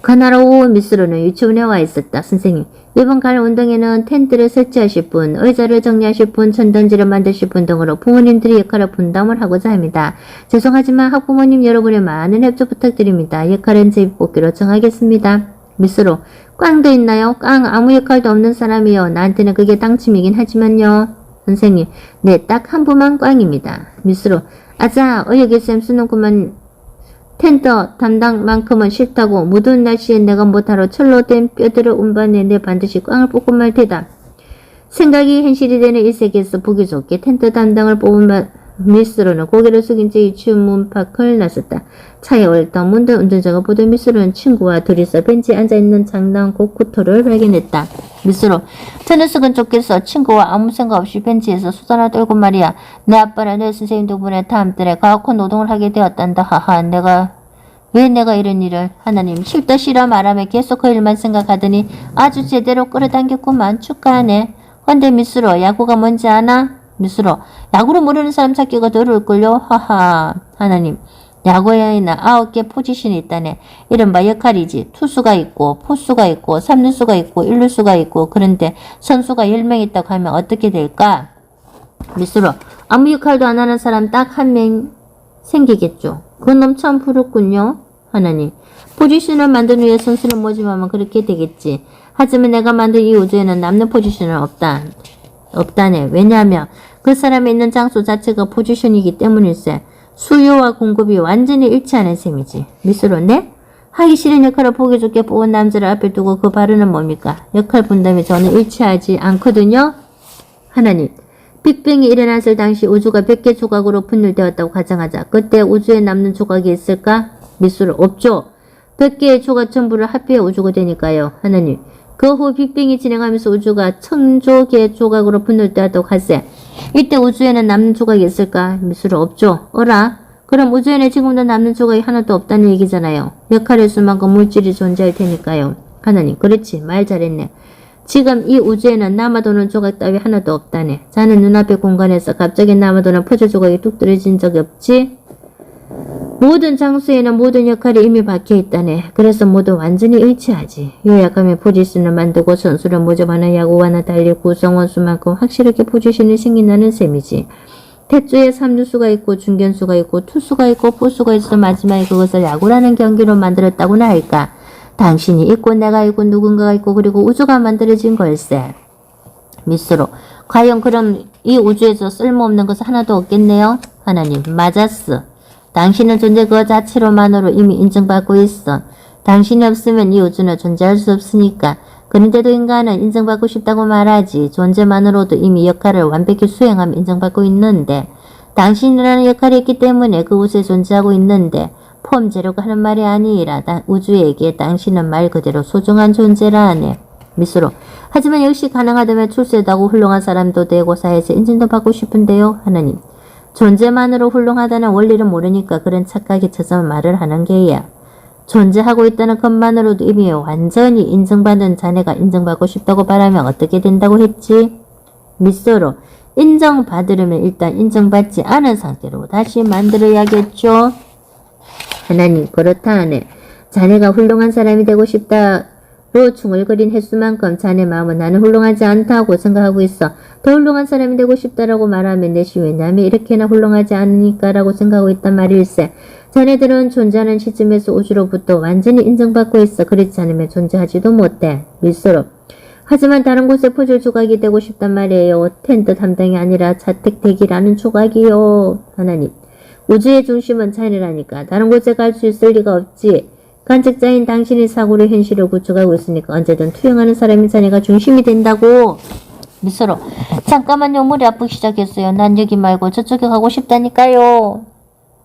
그날 오후 미스로는 유치원에 와 있었다. 선생님 이번 가을 운동회는 텐트를 설치하실 분, 의자를 정리하실 분, 전단지를 만드실 분 등으로 부모님들이 역할을 분담을 하고자 합니다. 죄송하지만 학부모님 여러분의 많은 협조 부탁드립니다. 역할은 제비뽑기로 정하겠습니다. 미스로 꽝도 있나요? 꽝 아무 역할도 없는 사람이요. 나한테는 그게 당침이긴 하지만요. 선생님 네 딱 한 분만 꽝입니다. 미스로 아자 의욕의쌤 수능구만 텐트 담당만큼은 싫다고. 무더운 날씨에 내가 못하러 철로 된 뼈들을 운반해 내 반드시 꽝을 뽑고 말 테다. 생각이 현실이 되는 이 세계에서 보기 좋게 텐트 담당을 뽑은 미스로는 고개를 숙인 채 유치원 문 밖을 나섰다. 차에 올던 문득 운전자가 보던 미스로는 친구와 둘이서 벤치에 앉아있는 장난 고쿠토를 발견했다. 미스로 저 녀석은 쫓겨서 친구와 아무 생각 없이 벤치에서 수다나 떨고 말이야. 내 아빠랑 내 선생님 덕분에 다음 달에 가학원 노동을 하게 되었단다. 하하 왜 내가 이런 일을. 하나님 싫다 싫어 말하며 계속 그 일만 생각하더니 아주 제대로 끌어당겼구만. 축하하네. 헌데 미스로 야구가 뭔지 아나? 미스로 야구를 모르는 사람 찾기가 더 어려울걸요. 하하. 하나님 야구에는 9개 포지션이 있다네. 이른바 역할이지. 투수가 있고 포수가 있고 3루수가 있고 1루수가 있고. 그런데 선수가 10명 있다고 하면 어떻게 될까? 미스로 아무 역할도 안 하는 사람 딱 한 명 생기겠죠. 그건 참 부럽군요. 하나님 포지션을 만든 후에 선수를 모집하면 그렇게 되겠지. 하지만 내가 만든 이 우주에는 남는 포지션은 없다네. 왜냐하면 그 사람이 있는 장소 자체가 포지션이기 때문일세. 수요와 공급이 완전히 일치하는 셈이지. 미스로 네? 하기 싫은 역할을 보기 좋게 뽑은 남자를 앞에 두고 그 발언은 뭡니까? 역할 분담이 저는 일치하지 않거든요. 하나님 빅뱅이 일어났을 당시 우주가 100개 조각으로 분열되었다고 가정하자. 그때 우주에 남는 조각이 있을까? 미스로 없죠. 100개의 조각 전부를 합해 우주가 되니까요. 하나님 그 후 빅뱅이 진행하면서 우주가 1000조 개의 조각으로 분열되었다고 하세. 이때 우주에는 남는 조각이 있을까? 미스로 없죠. 어라? 그럼 우주에는 지금도 남는 조각이 하나도 없다는 얘기잖아요. 역할의 수만큼 물질이 존재할 테니까요. 하나님 그렇지 말 잘했네. 지금 이 우주에는 남아도는 조각 따위 하나도 없다네. 자는 눈앞의 공간에서 갑자기 남아도는 퍼즐 조각이 뚝 떨어진 적이 없지? 모든 장소에는 모든 역할이 이미 박혀있다네. 그래서 모두 완전히 일치하지. 요약하면 포지션을 만들고 선수를 모집하는 야구와는 달리 구성원 수만큼 확실하게 포지션이 생긴다는 셈이지. 태초에 3루수가 있고 중견수가 있고 투수가 있고 포수가 있어 마지막에 그것을 야구라는 경기로 만들었다고나 할까. 당신이 있고 내가 있고 누군가가 있고 그리고 우주가 만들어진 걸세. 미스로 과연 그럼 이 우주에서 쓸모없는 것은 하나도 없겠네요. 하나님 맞았어. 당신은 존재 그 자체로만으로 이미 인정받고 있어. 당신이 없으면 이 우주는 존재할 수 없으니까. 그런데도 인간은 인정받고 싶다고 말하지. 존재만으로도 이미 역할을 완벽히 수행하며 인정받고 있는데 당신이라는 역할이 있기 때문에 그곳에 존재하고 있는데 폼 재료가 하는 말이 아니라 우주에게 당신은 말 그대로 소중한 존재라네. 미스로. 하지만 역시 가능하다면 출세도 훌륭한 사람도 되고 사회에서 인정도 받고 싶은데요. 하나님. 존재만으로 훌륭하다는 원리를 모르니까 그런 착각에 쳐서 말을 하는 게야. 존재하고 있다는 것만으로도 이미 완전히 인정받은 자네가 인정받고 싶다고 바라면 어떻게 된다고 했지? 미스로. 인정받으려면 일단 인정받지 않은 상태로 다시 만들어야겠죠. 하나님, 그렇다 하네. 자네가 훌륭한 사람이 되고 싶다로 중얼거린 횟수만큼 자네 마음은 나는 훌륭하지 않다고 생각하고 있어. 더 훌륭한 사람이 되고 싶다라고 말하면 내시 왜냐면 이렇게나 훌륭하지 않으니까라고 생각하고 있단 말일세. 자네들은 존재하는 시점에서 우주로부터 완전히 인정받고 있어. 그렇지 않으면 존재하지도 못해. 밀수로. 하지만 다른 곳에 퍼즐 조각이 되고 싶단 말이에요. 텐트 담당이 아니라 자택대기라는 조각이요. 하나님. 우주의 중심은 자네라니까 다른 곳에 갈 수 있을 리가 없지. 관측자인 당신의 사고로 현실을 구축하고 있으니까 언제든 투영하는 사람이 자네가 중심이 된다고. 미소로. 잠깐만요. 머리 아프기 시작했어요. 난 여기 말고 저쪽에 가고 싶다니까요.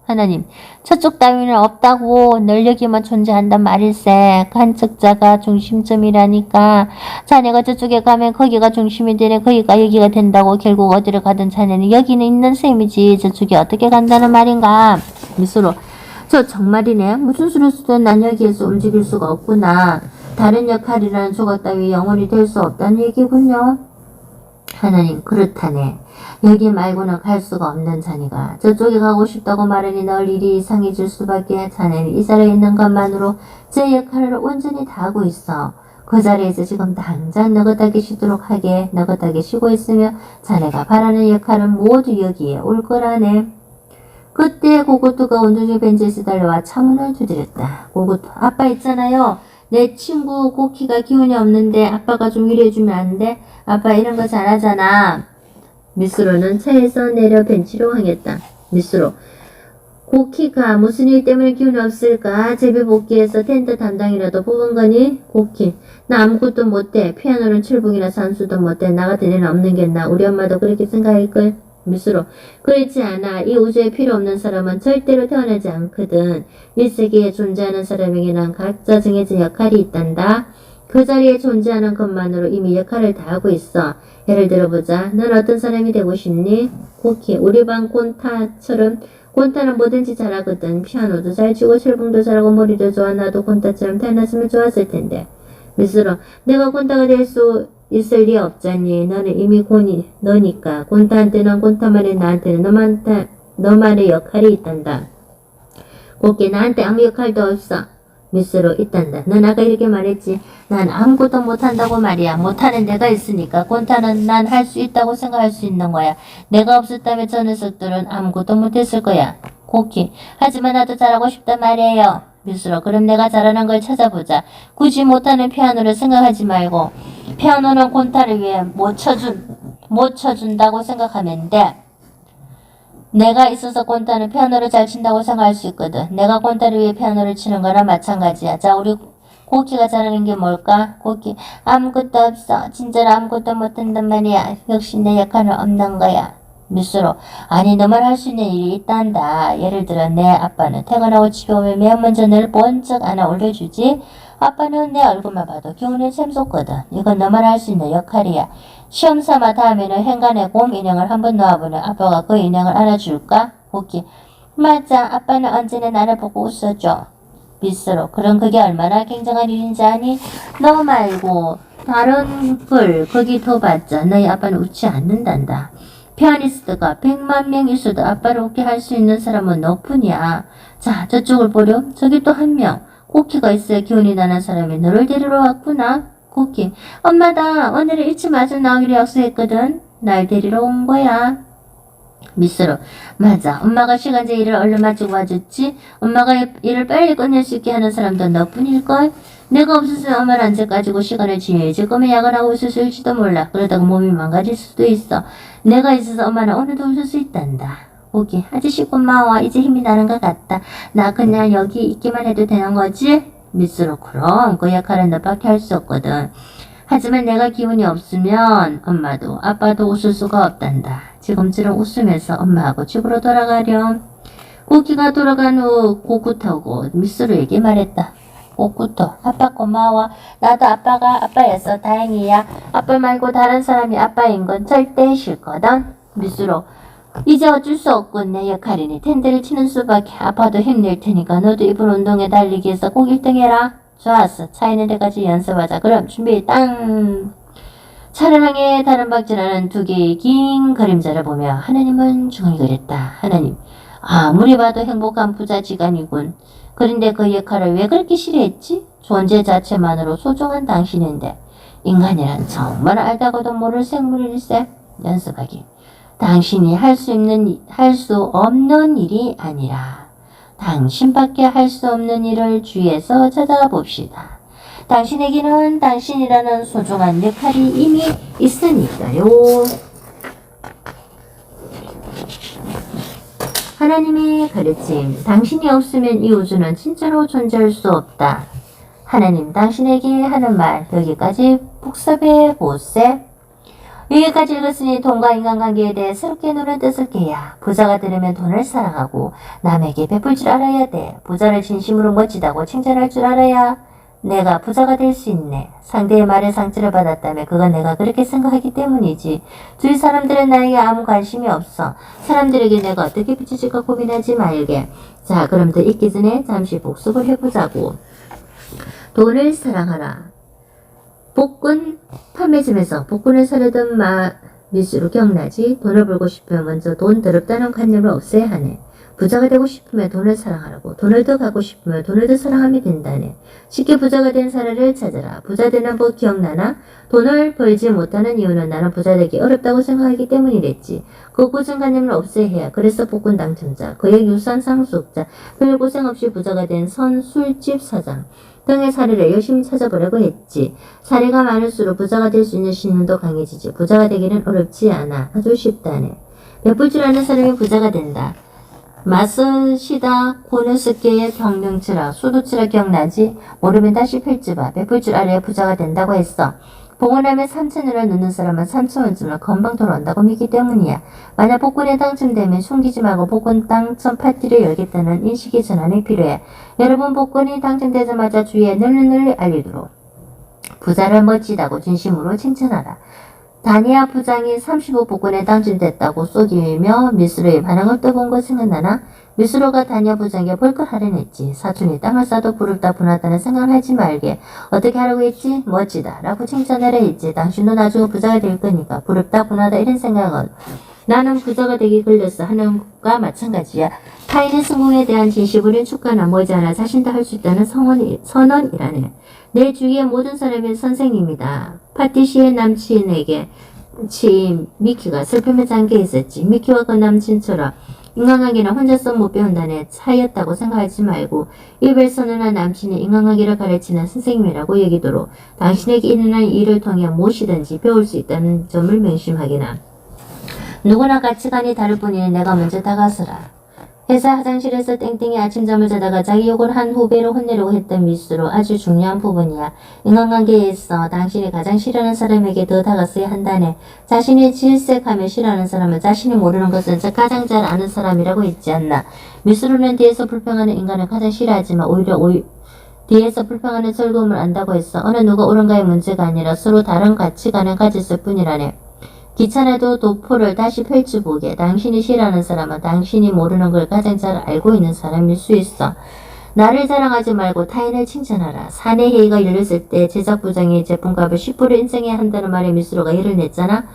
하나님. 저쪽 따위는 없다고. 늘 여기만 존재한단 말일세. 관측자가 중심점이라니까. 자네가 저쪽에 가면 거기가 중심이 되네. 거기가 여기가 된다고. 결국 어디를 가든 자네는 여기는 있는 셈이지. 저쪽에 어떻게 간다는 말인가. 미소로. 저 정말이네. 무슨 수를 쓰든 난 여기에서 움직일 수가 없구나. 다른 역할이라는 조각 따위 영원히 될 수 없다는 얘기군요. 하나님, 그렇다네. 여기 말고는 갈 수가 없는 자네가 저쪽에 가고 싶다고 말하니 널 일이 이상해질 수밖에. 자네는 이 자리에 있는 것만으로 제 역할을 온전히 다하고 있어. 그 자리에서 지금 당장 너긋하게 쉬도록 하게. 너긋하게 쉬고 있으며 자네가 바라는 역할은 모두 여기에 올 거라네. 그때 고고토가 온종일 벤치에서 달려와 차문을 두드렸다. 고고토, 아빠 있잖아요. 내 친구 고키가 기운이 없는데 아빠가 좀 위로해주면 안 돼? 아빠 이런 거 잘하잖아. 미스로는 차에서 내려 벤치로 향했다. 미스로. 고키가 무슨 일 때문에 기운이 없을까? 제비 복귀해서 텐트 담당이라도 뽑은 거니? 고키. 나 아무것도 못해. 피아노는 철봉이나 산수도 못해. 나 같은 애는 없는 게 나. 우리 엄마도 그렇게 생각할걸? 미스로. 그렇지 않아. 이 우주에 필요 없는 사람은 절대로 태어나지 않거든. 이 세계에 존재하는 사람에게는 각자 정해진 역할이 있단다. 그 자리에 존재하는 것만으로 이미 역할을 다하고 있어. 예를 들어보자. 넌 어떤 사람이 되고 싶니? 고키. 우리 반 곤타처럼. 곤타는 뭐든지 잘하거든. 피아노도 잘 치고 철봉도 잘하고 머리도 좋아. 나도 곤타처럼 태어났으면 좋았을 텐데. 미스로. 내가 곤타가 될 수 있을 리 없잖니. 너는 이미 곤이 너니까. 곤타한테는 곤타만의 나한테는 너만의 역할이 있단다. 고키. 나한테 아무 역할도 없어. 미스로. 있단다. 넌 아까 이렇게 말했지. 난 아무것도 못한다고 말이야. 못하는 내가 있으니까. 곤타는 난 할 수 있다고 생각할 수 있는 거야. 내가 없었다면 저 녀석들은 아무것도 못했을 거야. 고키. 하지만 나도 잘하고 싶단 말이에요. 미스로. 그럼 내가 잘하는 걸 찾아보자. 굳이 못하는 피아노를 생각하지 말고 피아노는 곤타를 위해 못 쳐준다고 생각하면 돼. 내가 있어서 곤타는 피아노를 잘 친다고 생각할 수 있거든. 내가 곤타를 위해 피아노를 치는 거나 마찬가지야. 자, 우리 고키가 잘하는 게 뭘까? 고키. 아무것도 없어. 진짜로 아무것도 못한단 말이야. 역시 내 역할은 없는 거야. 미스로. 아니, 너만 할 수 있는 일이 있단다. 예를 들어 내 아빠는 퇴근하고 집에 오면 맨 먼저 늘 번쩍 안아 올려주지. 아빠는 내 얼굴만 봐도 기운이 샘솟거든. 이건 너만 할 수 있는 역할이야. 시험 삼아 다음에는 행간에 곰 인형을 한번 놓아보면 아빠가 그 인형을 안아줄까? 고키. 맞아. 아빠는 언제나 나를 보고 웃어줘. 미스로. 그럼 그게 얼마나 굉장한 일인지 아니? 너 말고 다른 걸 거기 더 봤자 너희 아빠는 웃지 않는단다. 피아니스트가 100만 명 있어도 아빠를 웃게 할 수 있는 사람은 너뿐이야. 자, 저쪽을 보렴. 저기 또 한 명. 고키가 있어야 기운이 나는 사람이 너를 데리러 왔구나. 고키. 엄마다. 오늘은 일찍 마중 나오기로 약속했거든. 날 데리러 온 거야. 미스로. 맞아. 엄마가 시간제 일을 얼른 마치고 와줬지. 엄마가 일을 빨리 끝낼 수 있게 하는 사람도 너뿐일걸. 내가 없었으면 엄마는 언제 가지고 시간을 지내야지. 꿈에 야근하고 있었을지도 몰라. 그러다가 몸이 망가질 수도 있어. 내가 있어서 엄마는 오늘도 웃을 수 있단다. 고기. 아저씨 고마워. 이제 힘이 나는 것 같다. 나 그냥 여기 있기만 해도 되는 거지? 미스로. 그럼 그 역할은 너밖에 할 수 없거든. 하지만 내가 기운이 없으면 엄마도 아빠도 웃을 수가 없단다. 지금처럼 웃으면서 엄마하고 집으로 돌아가렴. 고기가 돌아간 후 고구터고 미스루에게 말했다. 고구터, 아빠 고마워. 나도 아빠가 아빠였어. 다행이야. 아빠 말고 다른 사람이 아빠인 건 절대 싫거든. 미스루, 이제 어쩔 수 없군. 내 역할이니 텐트를 치는 수밖에. 아빠도 힘낼 테니까 너도 이번 운동에 달리기 위해서 꼭 1등 해라. 좋았어. 차 있는 데까지 연습하자. 그럼 준비 땅. 차를 향해 다른 박질하는 두 개의 긴 그림자를 보며 하나님은 중얼거렸다. 하나님, 아무리 봐도 행복한 부자지간이군. 그런데 그 역할을 왜 그렇게 싫어했지? 존재 자체만으로 소중한 당신인데 인간이란 정말 알다가도 모를 생물일세. 연습하기. 당신이 할 수 없는 일이 아니라 당신밖에 할 수 없는 일을 주위에서 찾아봅시다. 당신에게는 당신이라는 소중한 역할이 이미 있으니까요. 하나님의 가르침. 당신이 없으면 이 우주는 진짜로 존재할 수 없다. 하나님, 당신에게 하는 말 여기까지 복습해 보세. 여기까지 읽었으니 돈과 인간관계에 대해 새롭게 노는 뜻을 깨야. 부자가 되려면 돈을 사랑하고 남에게 베풀 줄 알아야 돼. 부자를 진심으로 멋지다고 칭찬할 줄 알아야 내가 부자가 될 수 있네. 상대의 말에 상처를 받았다면 그건 내가 그렇게 생각하기 때문이지. 주위 사람들은 나에게 아무 관심이 없어. 사람들에게 내가 어떻게 비춰질까 고민하지 말게. 자, 그럼 더 읽기 전에 잠시 복습을 해보자고. 돈을 사랑하라. 복권 판매점에서 복권을 사려던 미수로 기억나지? 돈을 벌고 싶으면 먼저 돈 더럽다는 관념을 없애야 하네. 부자가 되고 싶으면 돈을 사랑하라고. 돈을 더 갖고 싶으면 돈을 더 사랑하면 된다네. 쉽게 부자가 된 사례를 찾아라. 부자 되는 법 기억나나? 돈을 벌지 못하는 이유는 나는 부자 되기 어렵다고 생각하기 때문이랬지. 그 고정관념을 없애야 해. 그래서 복권 당첨자, 그의 유산 상속자, 별 고생 없이 부자가 된 술집 사장 등의 사례를 열심히 찾아보려고 했지. 사례가 많을수록 부자가 될 수 있는 신념도 강해지지. 부자가 되기는 어렵지 않아. 아주 쉽다네. 베풀 줄 아는 사람이 부자가 된다. 마스시다 고누스케의 경명치라 수도치라 기억나지? 모르면 다시 펼쳐봐. 베풀 줄 알아야 부자가 된다고 했어. 복원하면 3,000원을 넣는 사람은 3,000원쯤을 금방 돌아온다고 믿기 때문이야. 만약 복권에 당첨되면 숨기지 말고 복권 당첨 파티를 열겠다는 인식의 전환이 필요해. 여러분, 복권이 당첨되자마자 주위에 널리 알리도록 부자를 멋지다고 진심으로 칭찬하라. 다니아 부장이 35 복권에 당첨됐다고 쏘기며 미스로의 반응을 떠본 거 생각나나? 미스로가 다니아 부장에게 벌컥 할인했지. 사촌이 땅을 싸도 부럽다 분하다는 생각을 하지 말게. 어떻게 하라고 했지? 멋지다 라고 칭찬하라 했지. 당신도 나중에 부자가 될 거니까 부럽다 분하다 이런 생각은 나는 부자가 되기 걸렸어 하는 것과 마찬가지야. 타인의 성공에 대한 진실부린 축가나 머지않아 자신도 할 수 있다는 선언이라네. 내 주위의 모든 사람이 선생님이다. 파티시의 남친에게 미키가 슬픔에 잠겨 있었지. 미키와 그 남친처럼 인간관계는 혼자서 못 배운다네. 차이였다고 생각하지 말고 이별 선언한 남친이 인간관계를 가르치는 선생님이라고 여기도록 당신에게 일어난 일을 통해 무엇이든지 배울 수 있다는 점을 명심하기나. 누구나 가치관이 다를 뿐이니 내가 먼저 다가서라. 회사 화장실에서 땡땡이 아침잠을 자다가 자기 욕을 한 후배를 혼내려고 했던 미수로 아주 중요한 부분이야. 인간관계에서 당신이 가장 싫어하는 사람에게 더 다가서야 한다네. 자신이 질색하며 싫어하는 사람은 자신이 모르는 것은 가장 잘 아는 사람이라고 했지 않나. 미수로는 뒤에서 불평하는 인간을 가장 싫어하지만 오히려 뒤에서 불평하는 즐거움을 안다고 했어. 어느 누가 옳은가의 문제가 아니라 서로 다른 가치관을 가졌을 뿐이라네. 귀찮아도 도포를 다시 펼쳐보게. 당신이 싫어하는 사람은 당신이 모르는 걸 가장 잘 알고 있는 사람일 수 있어. 나를 자랑하지 말고 타인을 칭찬하라. 사내 회의가 열렸을 때 제작부장이 제품값을 10% 인정해야 한다는 말에 미스로가 열을 냈잖아.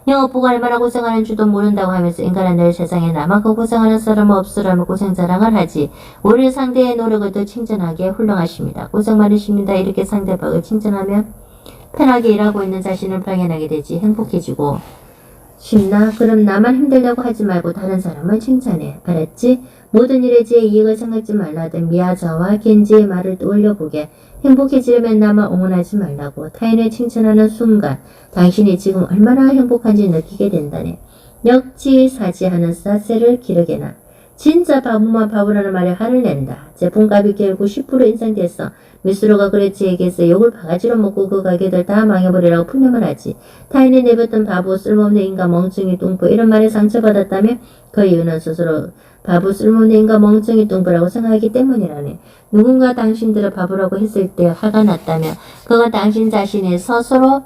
영업부가 얼마나 고생하는 줄도 모른다고 하면서 인간은 늘 세상에 나만큼 고생하는 사람은 없으라며 고생 자랑을 하지. 오히려 상대의 노력을 더 칭찬하기에 훌륭하십니다. 고생 많으십니다. 이렇게 상대방을 칭찬하면 편하게 일하고 있는 자신을 발견하게 되지. 행복해지고 쉽나? 그럼 나만 힘들다고 하지 말고 다른 사람을 칭찬해. 알았지? 모든 일에 제 이익을 생각지 말라던 미야자와 겐지의 말을 떠올려보게. 행복해지려면 나만 응원하지 말라고. 타인을 칭찬하는 순간 당신이 지금 얼마나 행복한지 느끼게 된다네. 역지사지하는 사세를 기르게나. 진짜 바보만 바보라는 말에 화를 낸다. 제품값이 결국 10% 인상됐어. 미스로가 그랬지 얘기해서 욕을 바가지로 먹고 그 가게들 다 망해버리라고 푸념을 하지. 타인이 내뱉던 바보, 쓸모없는 인간, 멍청이, 뚱보 이런 말에 상처받았다면 그 이유는 스스로 바보, 쓸모없는 인간, 멍청이, 뚱보라고 생각하기 때문이라네. 누군가 당신들을 바보라고 했을 때 화가 났다면 그건 당신 자신이 스스로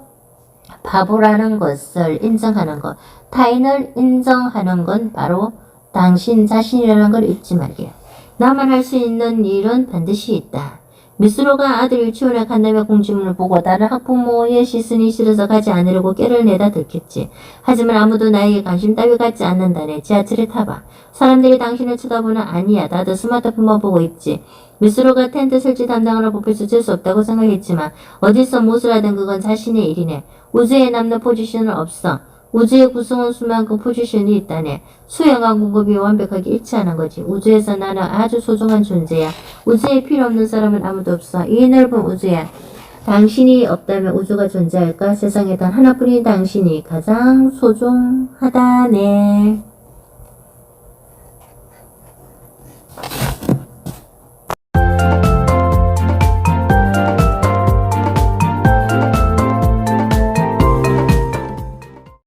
바보라는 것을 인정하는 것. 타인을 인정하는 건 바로 당신 자신이라는 걸 잊지 말게. 나만 할 수 있는 일은 반드시 있다. 미스로가 아들 유치원에 간다며 공지문을 보고 다른 학부모의 시선이 싫어서 가지 않으려고 깨를 내다 들켰지. 하지만 아무도 나에게 관심 따위 갖지 않는다네. 지하철에 타봐. 사람들이 당신을 쳐다보는 아니야. 다들 스마트폰만 보고 있지. 미스로가 텐트 설치 담당으로 뽑혀서 재수 없다고 생각했지만 어디서 무엇을 하든 그건 자신의 일이네. 우주에 남는 포지션은 없어. 우주의 구성원 수만큼 포지션이 있다네. 수요와 공급이 완벽하게 일치하는 거지. 우주에서 나는 아주 소중한 존재야. 우주에 필요 없는 사람은 아무도 없어. 이 넓은 우주야. 당신이 없다면 우주가 존재할까? 세상에 단 하나뿐인 당신이 가장 소중하다네.